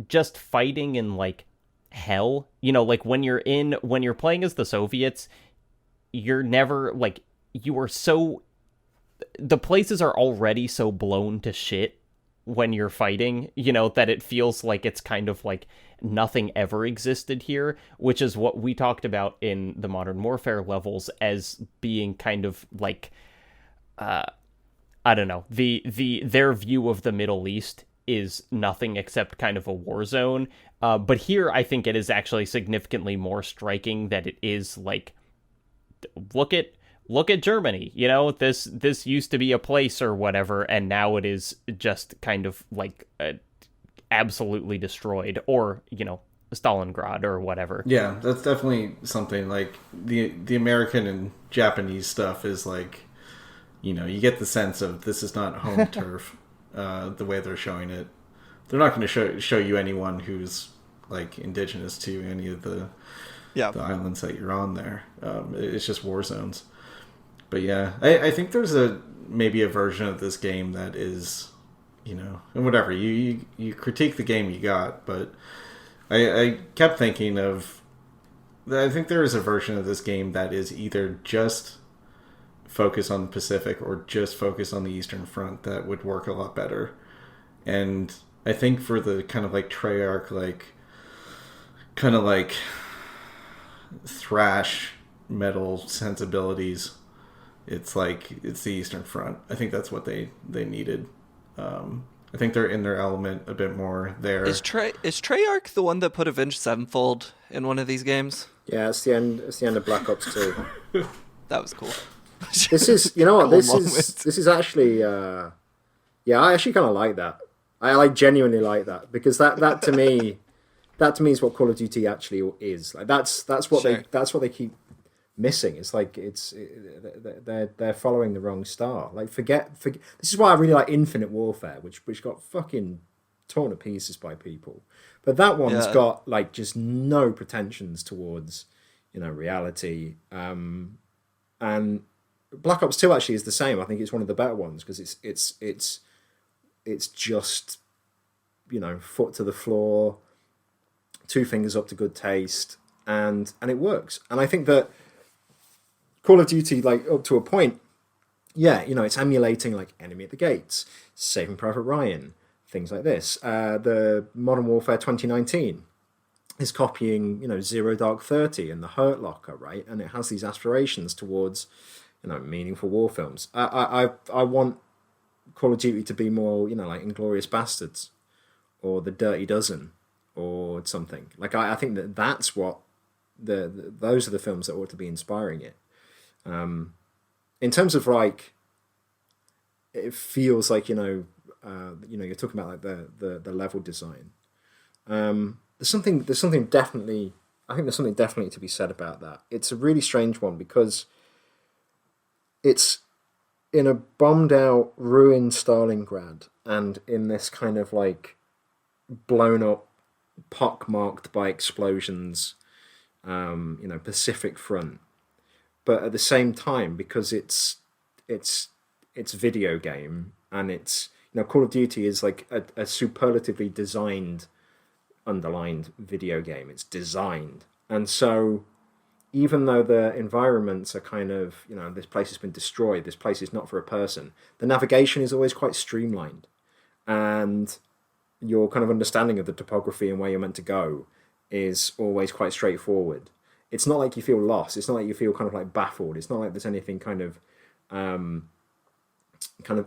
just fighting in like hell. Like when you're playing as the Soviets, you're never like, the places are already so blown to shit when you're fighting, that it feels like it's kind of like nothing ever existed here, which is what we talked about in the Modern Warfare levels as being kind of like, I don't know, their view of the Middle East is nothing except kind of a war zone. But here, I think it is actually significantly more striking that it is like, look at Germany, this used to be a place or whatever, and now it is just kind of like absolutely destroyed, or, Stalingrad or whatever. Yeah, that's definitely something. Like the American and Japanese stuff is like, you get the sense of this is not home turf. The way they're showing it, they're not going to show you anyone who's like indigenous to any of the islands that you're on there. It's just war zones. But yeah, I think there's maybe a version of this game that is, and whatever, you critique the game you got, but I kept thinking of, I think there is a version of this game that is either just focus on the Pacific or just focus on the Eastern Front that would work a lot better. And I think for the kind of like Treyarch, like kind of like thrash metal sensibilities, it's the Eastern Front. I think that's what they needed. I think they're in their element a bit more there. Is Treyarch the one that put Avenged Sevenfold in one of these games? Yeah, it's the end of Black Ops 2. That was cool. This is, Cool this moment. is actually, I actually kind of like that. I genuinely like that, because that to me is what Call of Duty actually is. Like that's what they keep missing. It's like they're following the wrong star. Like forget. This is why I really like Infinite Warfare, which got fucking torn to pieces by people. But that one's got like just no pretensions towards reality. And Black Ops 2 actually is the same. I think it's one of the better ones, because it's just foot to the floor, two fingers up to good taste, and it works. And I think that Call of Duty, like up to a point, it's emulating like Enemy at the Gates, Saving Private Ryan, things like this. The Modern Warfare 2019 is copying Zero Dark 30 and the Hurt Locker, right? And it has these aspirations towards meaningful war films. I want Call of Duty to be more, like Inglourious Bastards or The Dirty Dozen or something. Like I think that's what those are the films that ought to be inspiring it. In terms of like, it feels like you're talking about like the level design. There's something definitely. I think there's something definitely to be said about that. It's a really strange one because it's in a bombed out, ruined Stalingrad, and in this kind of like blown up, pockmarked by explosions, Pacific front. But at the same time, because it's video game, and it's Call of Duty is like a superlatively designed, underlined video game. It's designed, and so even though the environments are kind of, this place has been destroyed, this place is not for a person, the navigation is always quite streamlined, and your kind of understanding of the topography and where you're meant to go is always quite straightforward. It's not like you feel lost. It's not like you feel kind of like baffled. It's not like there's anything kind of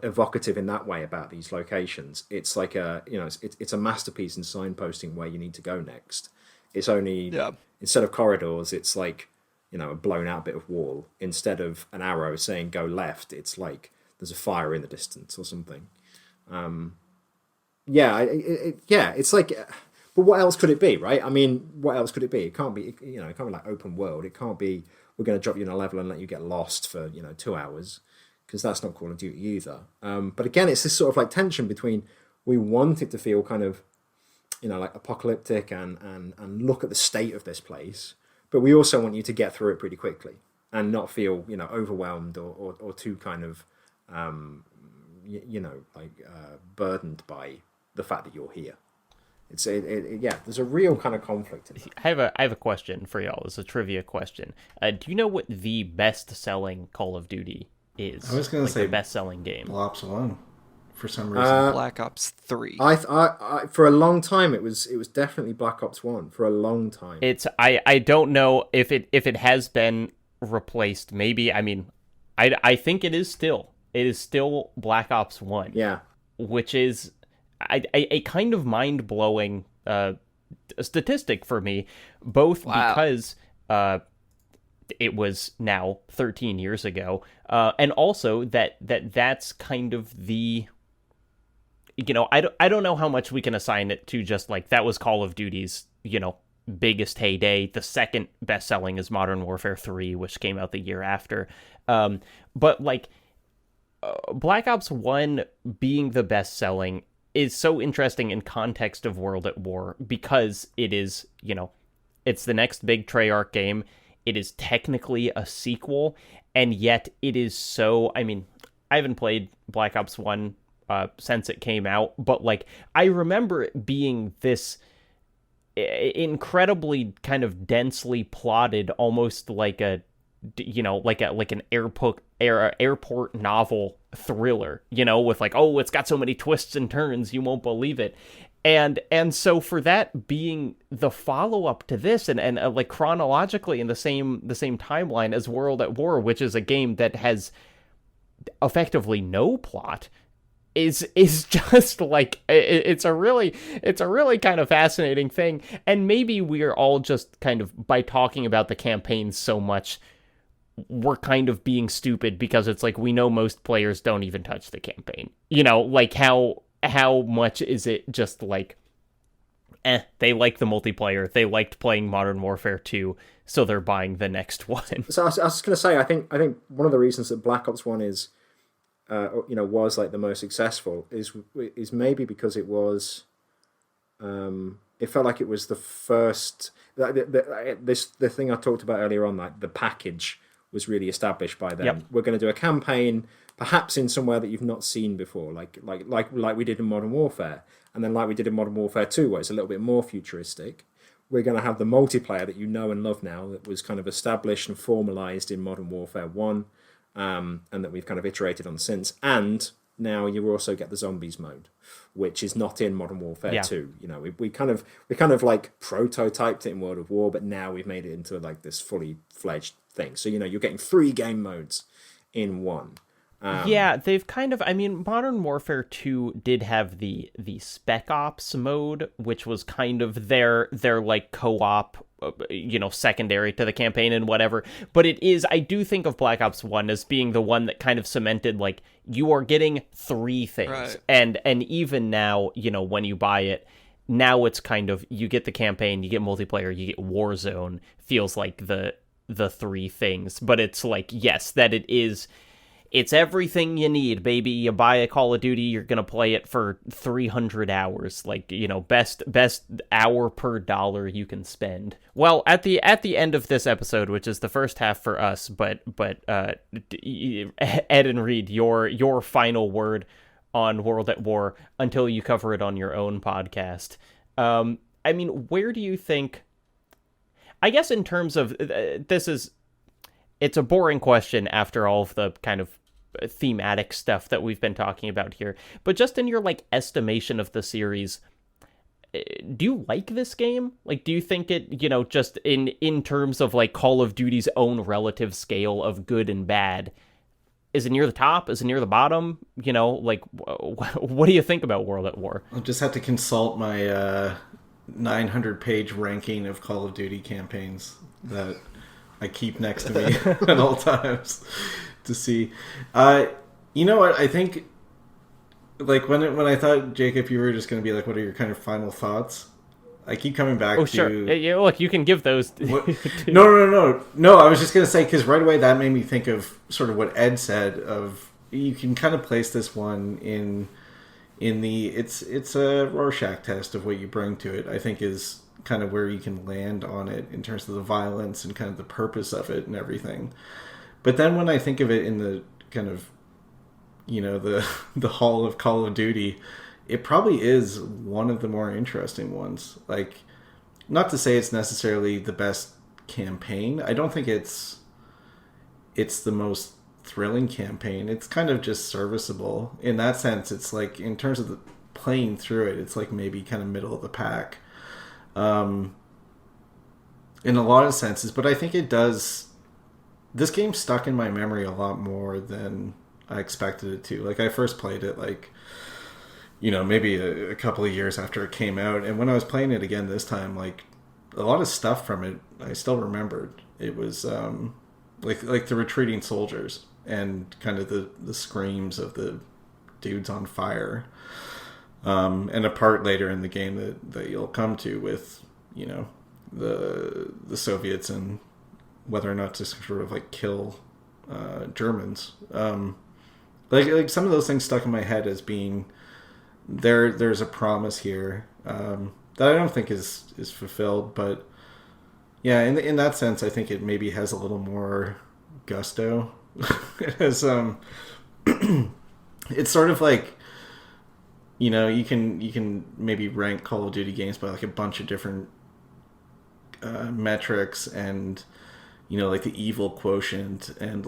evocative in that way about these locations. It's like it's a masterpiece in signposting where you need to go next. It's only instead of corridors, it's like a blown out bit of wall. Instead of an arrow saying go left, it's like there's a fire in the distance or something. It's like, but what else could it be, right? I mean, what else could it be? It can't be, it can't be like open world. It can't be we're going to drop you in a level and let you get lost for 2 hours, because that's not Call of Duty either. But again, it's this sort of like tension between we want it to feel kind of like apocalyptic and look at the state of this place, but we also want you to get through it pretty quickly and not feel overwhelmed or too kind of burdened by the fact that you're here. There's a real kind of conflict in that. I have a question for y'all. It's a trivia question. Do you know what the best-selling Call of Duty is? I was going to say the best-selling game. Black Ops 1, for some reason. Black Ops 3. I for a long time it was definitely Black Ops 1 for a long time. I don't know if it has been replaced. Maybe, I mean, I think it is still Black Ops 1. Yeah. Which is a kind of mind-blowing statistic for me, both because it was now 13 years ago, and also that's kind of the, I don't know how much we can assign it to just like that was Call of Duty's, biggest heyday. The second best-selling is Modern Warfare 3, which came out the year after. But like Black Ops 1 being the best-selling is so interesting in context of World at War, because it is, it's the next big Treyarch game. It is technically a sequel, and yet it is so, I mean, I haven't played Black Ops 1 since it came out, but like I remember it being this incredibly kind of densely plotted, almost like a like an airport novel thriller, with like, oh, it's got so many twists and turns you won't believe it, and so for that being the follow-up to this and like chronologically in the same timeline as World at War, which is a game that has effectively no plot, is just like it's a really kind of fascinating thing. And maybe we are all just kind of, by talking about the campaign so much, we're kind of being stupid, because it's like we know most players don't even touch the campaign. Like how much is it just like, they like the multiplayer, they liked playing Modern Warfare 2, so they're buying the next one. So I was just going to say, I think one of the reasons that Black Ops 1 is, was like the most successful is maybe because it was, it felt like it was the first, the thing I talked about earlier on, like the package was really established by them. Yep. We're going to do a campaign, perhaps in somewhere that you've not seen before, like we did in Modern Warfare, and then like we did in Modern Warfare 2, where it's a little bit more futuristic. We're going to have the multiplayer that you know and love now, that was kind of established and formalized in Modern Warfare 1, and that we've kind of iterated on since. And now you also get the zombies mode, which is not in Modern Warfare 2. We kind of like prototyped it in World of War, but now we've made it into like this fully fledged thing. So you're getting 3 game modes in one. They've kind of, I mean, Modern Warfare 2 did have the Spec Ops mode, which was kind of their like co-op secondary to the campaign and whatever. But it is, I do think of Black Ops 1 as being the one that kind of cemented, like, you are getting 3 things. Right. And even now, when you buy it, now it's kind of, you get the campaign, you get multiplayer, you get Warzone, feels like the 3 things. But it's like, yes, that it's everything you need, baby. You buy a Call of Duty, you're going to play it for 300 hours. Like, best hour per dollar you can spend. Well, at the end of this episode, which is the first half for us, but Ed and Reed, your final word on World at War until you cover it on your own podcast. Where do you think, I guess in terms of, it's a boring question after all of the kind of thematic stuff that we've been talking about here, but just in your estimation of the series, do you like this game? Do you think it, just in terms of Call of Duty's own relative scale of good and bad, is it near the top? Is it near the bottom? What do you think about World at War? I'll just have to consult my 900-page ranking of Call of Duty campaigns that I keep next to me at all times to see. You know what? I think, when I thought, Jacob, you were just going to be what are your kind of final thoughts? I keep coming back to... Oh, sure. Yeah, look, you can give those... No, I was just going to say, because right away that made me think of sort of what Ed said, of you can kind of place this one in the... It's a Rorschach test of what you bring to it, I think is kind of where you can land on it in terms of the violence and kind of the purpose of it and everything. But then when I think of it in the kind of, the hall of Call of Duty, it probably is one of the more interesting ones. Not to say it's necessarily the best campaign. I don't think it's the most thrilling campaign. It's kind of just serviceable. In that sense, it's in terms of playing through it, it's maybe kind of middle of the pack. In a lot of senses, but I think it does. This game stuck in my memory a lot more than I expected it to. I first played it maybe a couple of years after it came out, and when I was playing it again this time, a lot of stuff from it I still remembered. It was the retreating soldiers and kind of the screams of the dudes on fire. And a part later in the game that you'll come to with, the Soviets and whether or not to sort of kill Germans. Some of those things stuck in my head as being there's a promise here that I don't think is fulfilled, but yeah, in that sense, I think it maybe has a little more gusto. It has it's sort of you can maybe rank Call of Duty games by a bunch of different metrics, and the evil quotient, and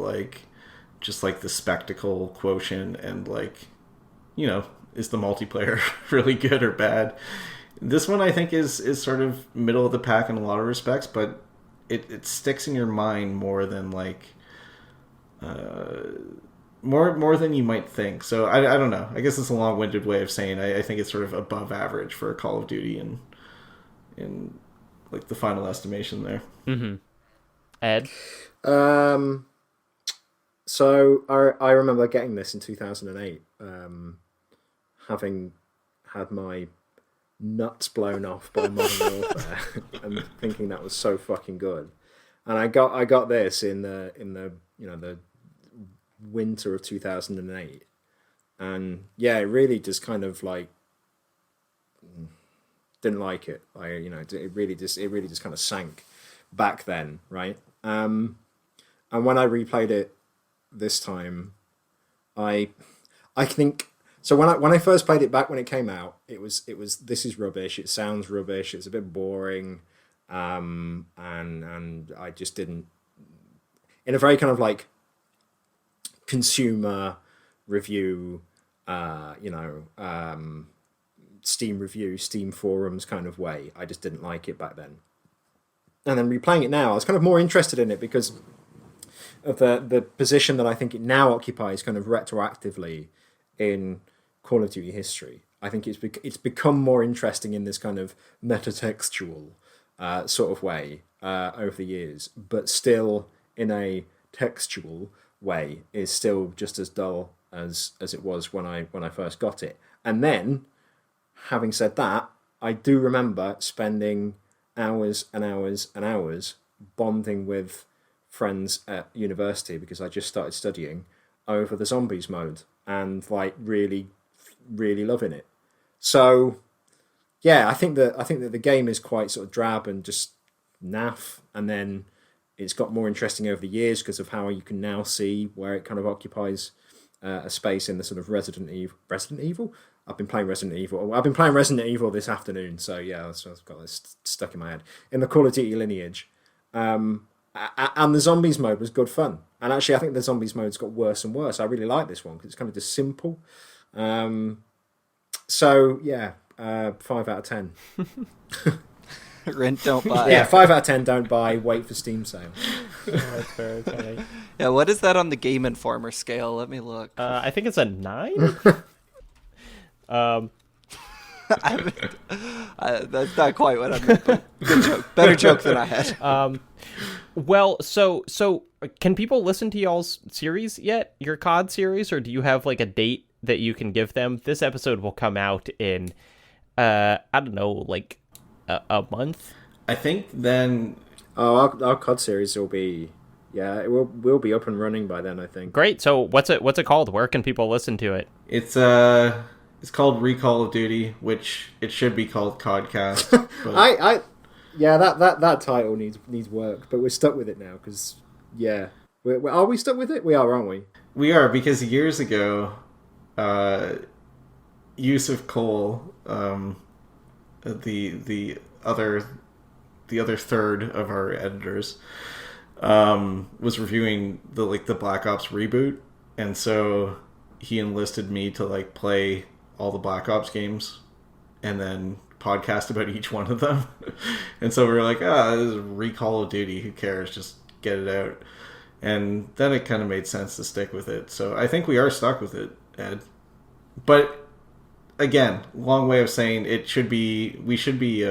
just the spectacle quotient, and is the multiplayer really good or bad? This one I think is sort of middle of the pack in a lot of respects, but it sticks in your mind more than more than you might think. So I don't know. I guess it's a long-winded way of saying I think it's sort of above average for Call of Duty in the final estimation there. Mm-hmm. Ed? So I remember getting this in 2008, having had my nuts blown off by Modern Warfare and thinking that was so fucking good. And I got this in the the winter of 2008, and yeah, it really just kind of didn't like it. It really just kind of sank back then, right? And when I replayed it this time, I think so. When I first played it back when it came out, it was this is rubbish. It sounds rubbish. It's a bit boring, and I just didn't, in a very kind of consumer review, Steam review, Steam forums kind of way. I just didn't like it back then. And then replaying it now, I was kind of more interested in it because of the position that I think it now occupies kind of retroactively in Call of Duty history. I think it's become more interesting in this kind of metatextual sort of way over the years, but still in a textual way is still just as dull as it was when I first got it. And then, having said that, I do remember spending hours and hours and hours bonding with friends at university, because I just started studying, over the zombies mode, and like really, really loving it. So yeah, I think that the game is quite sort of drab and just naff, and then it's got more interesting over the years because of how you can now see where it kind of occupies a space in the sort of Resident Evil. I've been playing Resident Evil this afternoon, so yeah, I've got this stuck in my head. In the Call of Duty lineage, and the zombies mode was good fun. And actually, I think the zombies mode's got worse and worse. I really like this one because it's kind of just simple. So yeah, 5 out of 10. Rent, don't buy. Yeah, 5 out of 10. Don't buy. Wait for Steam sale. That's very funny. Yeah, what is that on the Game Informer scale? Let me look. I think it's a 9. That's not quite what I meant. But good joke. Better joke than I had. Well, so can people listen to y'all's series yet? Your COD series, or do you have like a date that you can give them? This episode will come out in, I don't know, like a month. I think then. Oh, our COD series will be, yeah, it will be up and running by then, I think. Great. So what's it called? Where can people listen to it? It's called Recall of Duty, which it should be called Codcast. But... Yeah, that title needs work, but we're stuck with it now because, yeah, are we stuck with it? We are, aren't we? We are, because years ago, Yusuf Cole, the other third of our editors, was reviewing the Black Ops reboot, and so he enlisted me to like play all the Black Ops games, and then podcast about each one of them. And so we were like, this is Recall of Duty, who cares, just get it out. And then it kind of made sense to stick with it. So I think we are stuck with it, Ed. But again, long way of saying we should be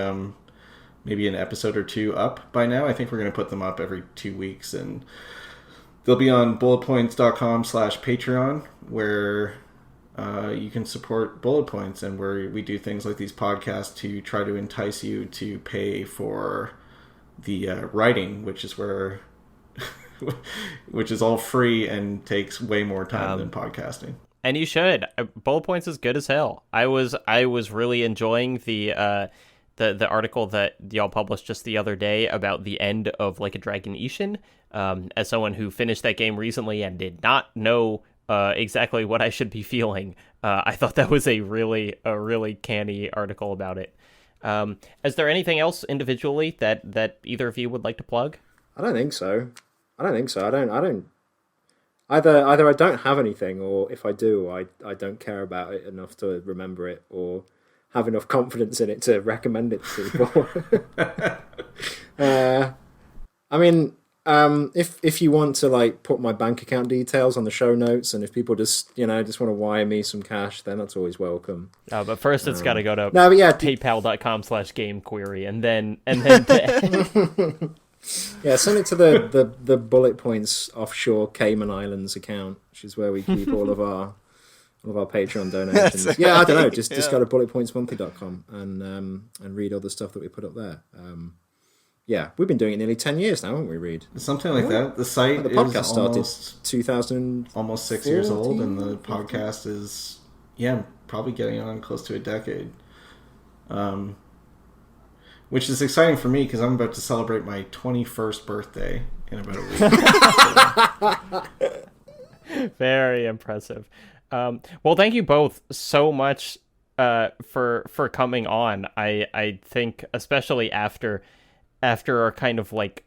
maybe an episode or 2 up by now. I think we're going to put them up every 2 weeks, and they'll be on bulletpoints.com/Patreon, where you can support Bullet Points, and where we do things like these podcasts to try to entice you to pay for the writing, which is all free and takes way more time than podcasting. And you should. Bullet Points is good as hell. I was really enjoying the article that y'all published just the other day about the end of Like a Dragon Ishin. As someone who finished that game recently and did not know exactly what I should be feeling, I thought that was a really canny article about it. Is there anything else individually that either of you would like to plug? I don't think so. I don't. Either I don't have anything, or if I do, I don't care about it enough to remember it, or have enough confidence in it to recommend it to people. I mean, if you want to like put my bank account details on the show notes, and if people just want to wire me some cash, then that's always welcome. But first it's got to go to paypal.com/gamequery, and then yeah, send it to the Bullet Points offshore Cayman Islands account, which is where we keep all of our Patreon donations. Right. Yeah, I don't know. Just go to bulletpointsmonthly.com and read all the stuff that we put up there. Yeah, we've been doing it nearly 10 years now, haven't we, Reed? Something like that. The site the podcast is started almost 2000, almost 6 years old, and the podcast is probably getting on close to a decade. Which is exciting for me because I'm about to celebrate my 21st birthday in about a week. Very impressive. Well, thank you both so much for coming on. I think especially after our kind of like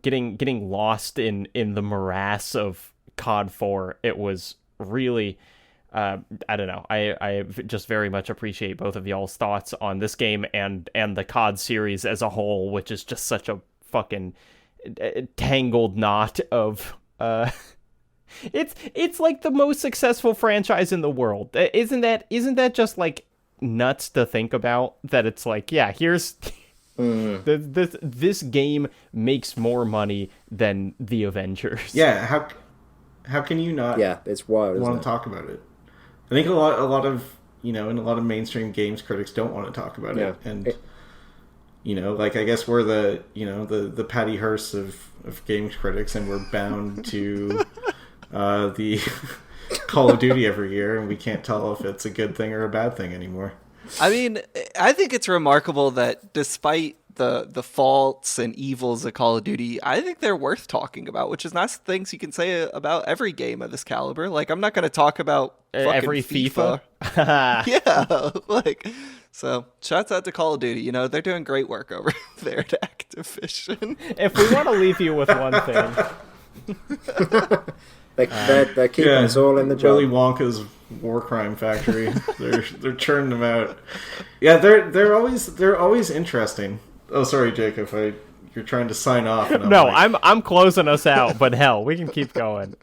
getting lost in the morass of COD 4, it was really I don't know. I just very much appreciate both of y'all's thoughts on this game and the COD series as a whole, which is just such a fucking tangled knot of it's like the most successful franchise in the world. Isn't that just like nuts to think about? That it's like, yeah, here's This game makes more money than the Avengers. Yeah, how can you not? Yeah, it's wild. Want to talk about it? I think a lot of and a lot of mainstream games critics don't want to talk about it, and I guess we're the Patty Hearst of games critics, and we're bound to the Call of Duty every year, and we can't tell if it's a good thing or a bad thing anymore. I mean, I think it's remarkable that despite the faults and evils of Call of Duty, I think they're worth talking about, which is not things you can say about every game of this caliber. Like, I'm not going to talk about every FIFA. Yeah, so shouts out to Call of Duty. They're doing great work over there at Activision. If we want to leave you with one thing. They're keeping us all in the job. Willy Wonka's war crime factory. they're churning them out. Yeah, they're always interesting. Oh, sorry, Jacob. You're trying to sign off. And I'm closing us out. But hell, we can keep going.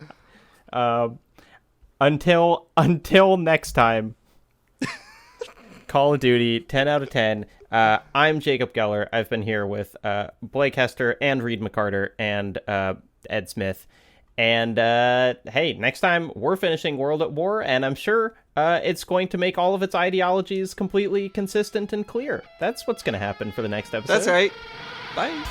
Until next time. Call of Duty 10 out of 10. I'm Jacob Geller. I've been here with Blake Hester and Reed McCarter and Ed Smith. And, hey, next time we're finishing World at War, and I'm sure it's going to make all of its ideologies completely consistent and clear. That's what's going to happen for the next episode. That's right. Bye.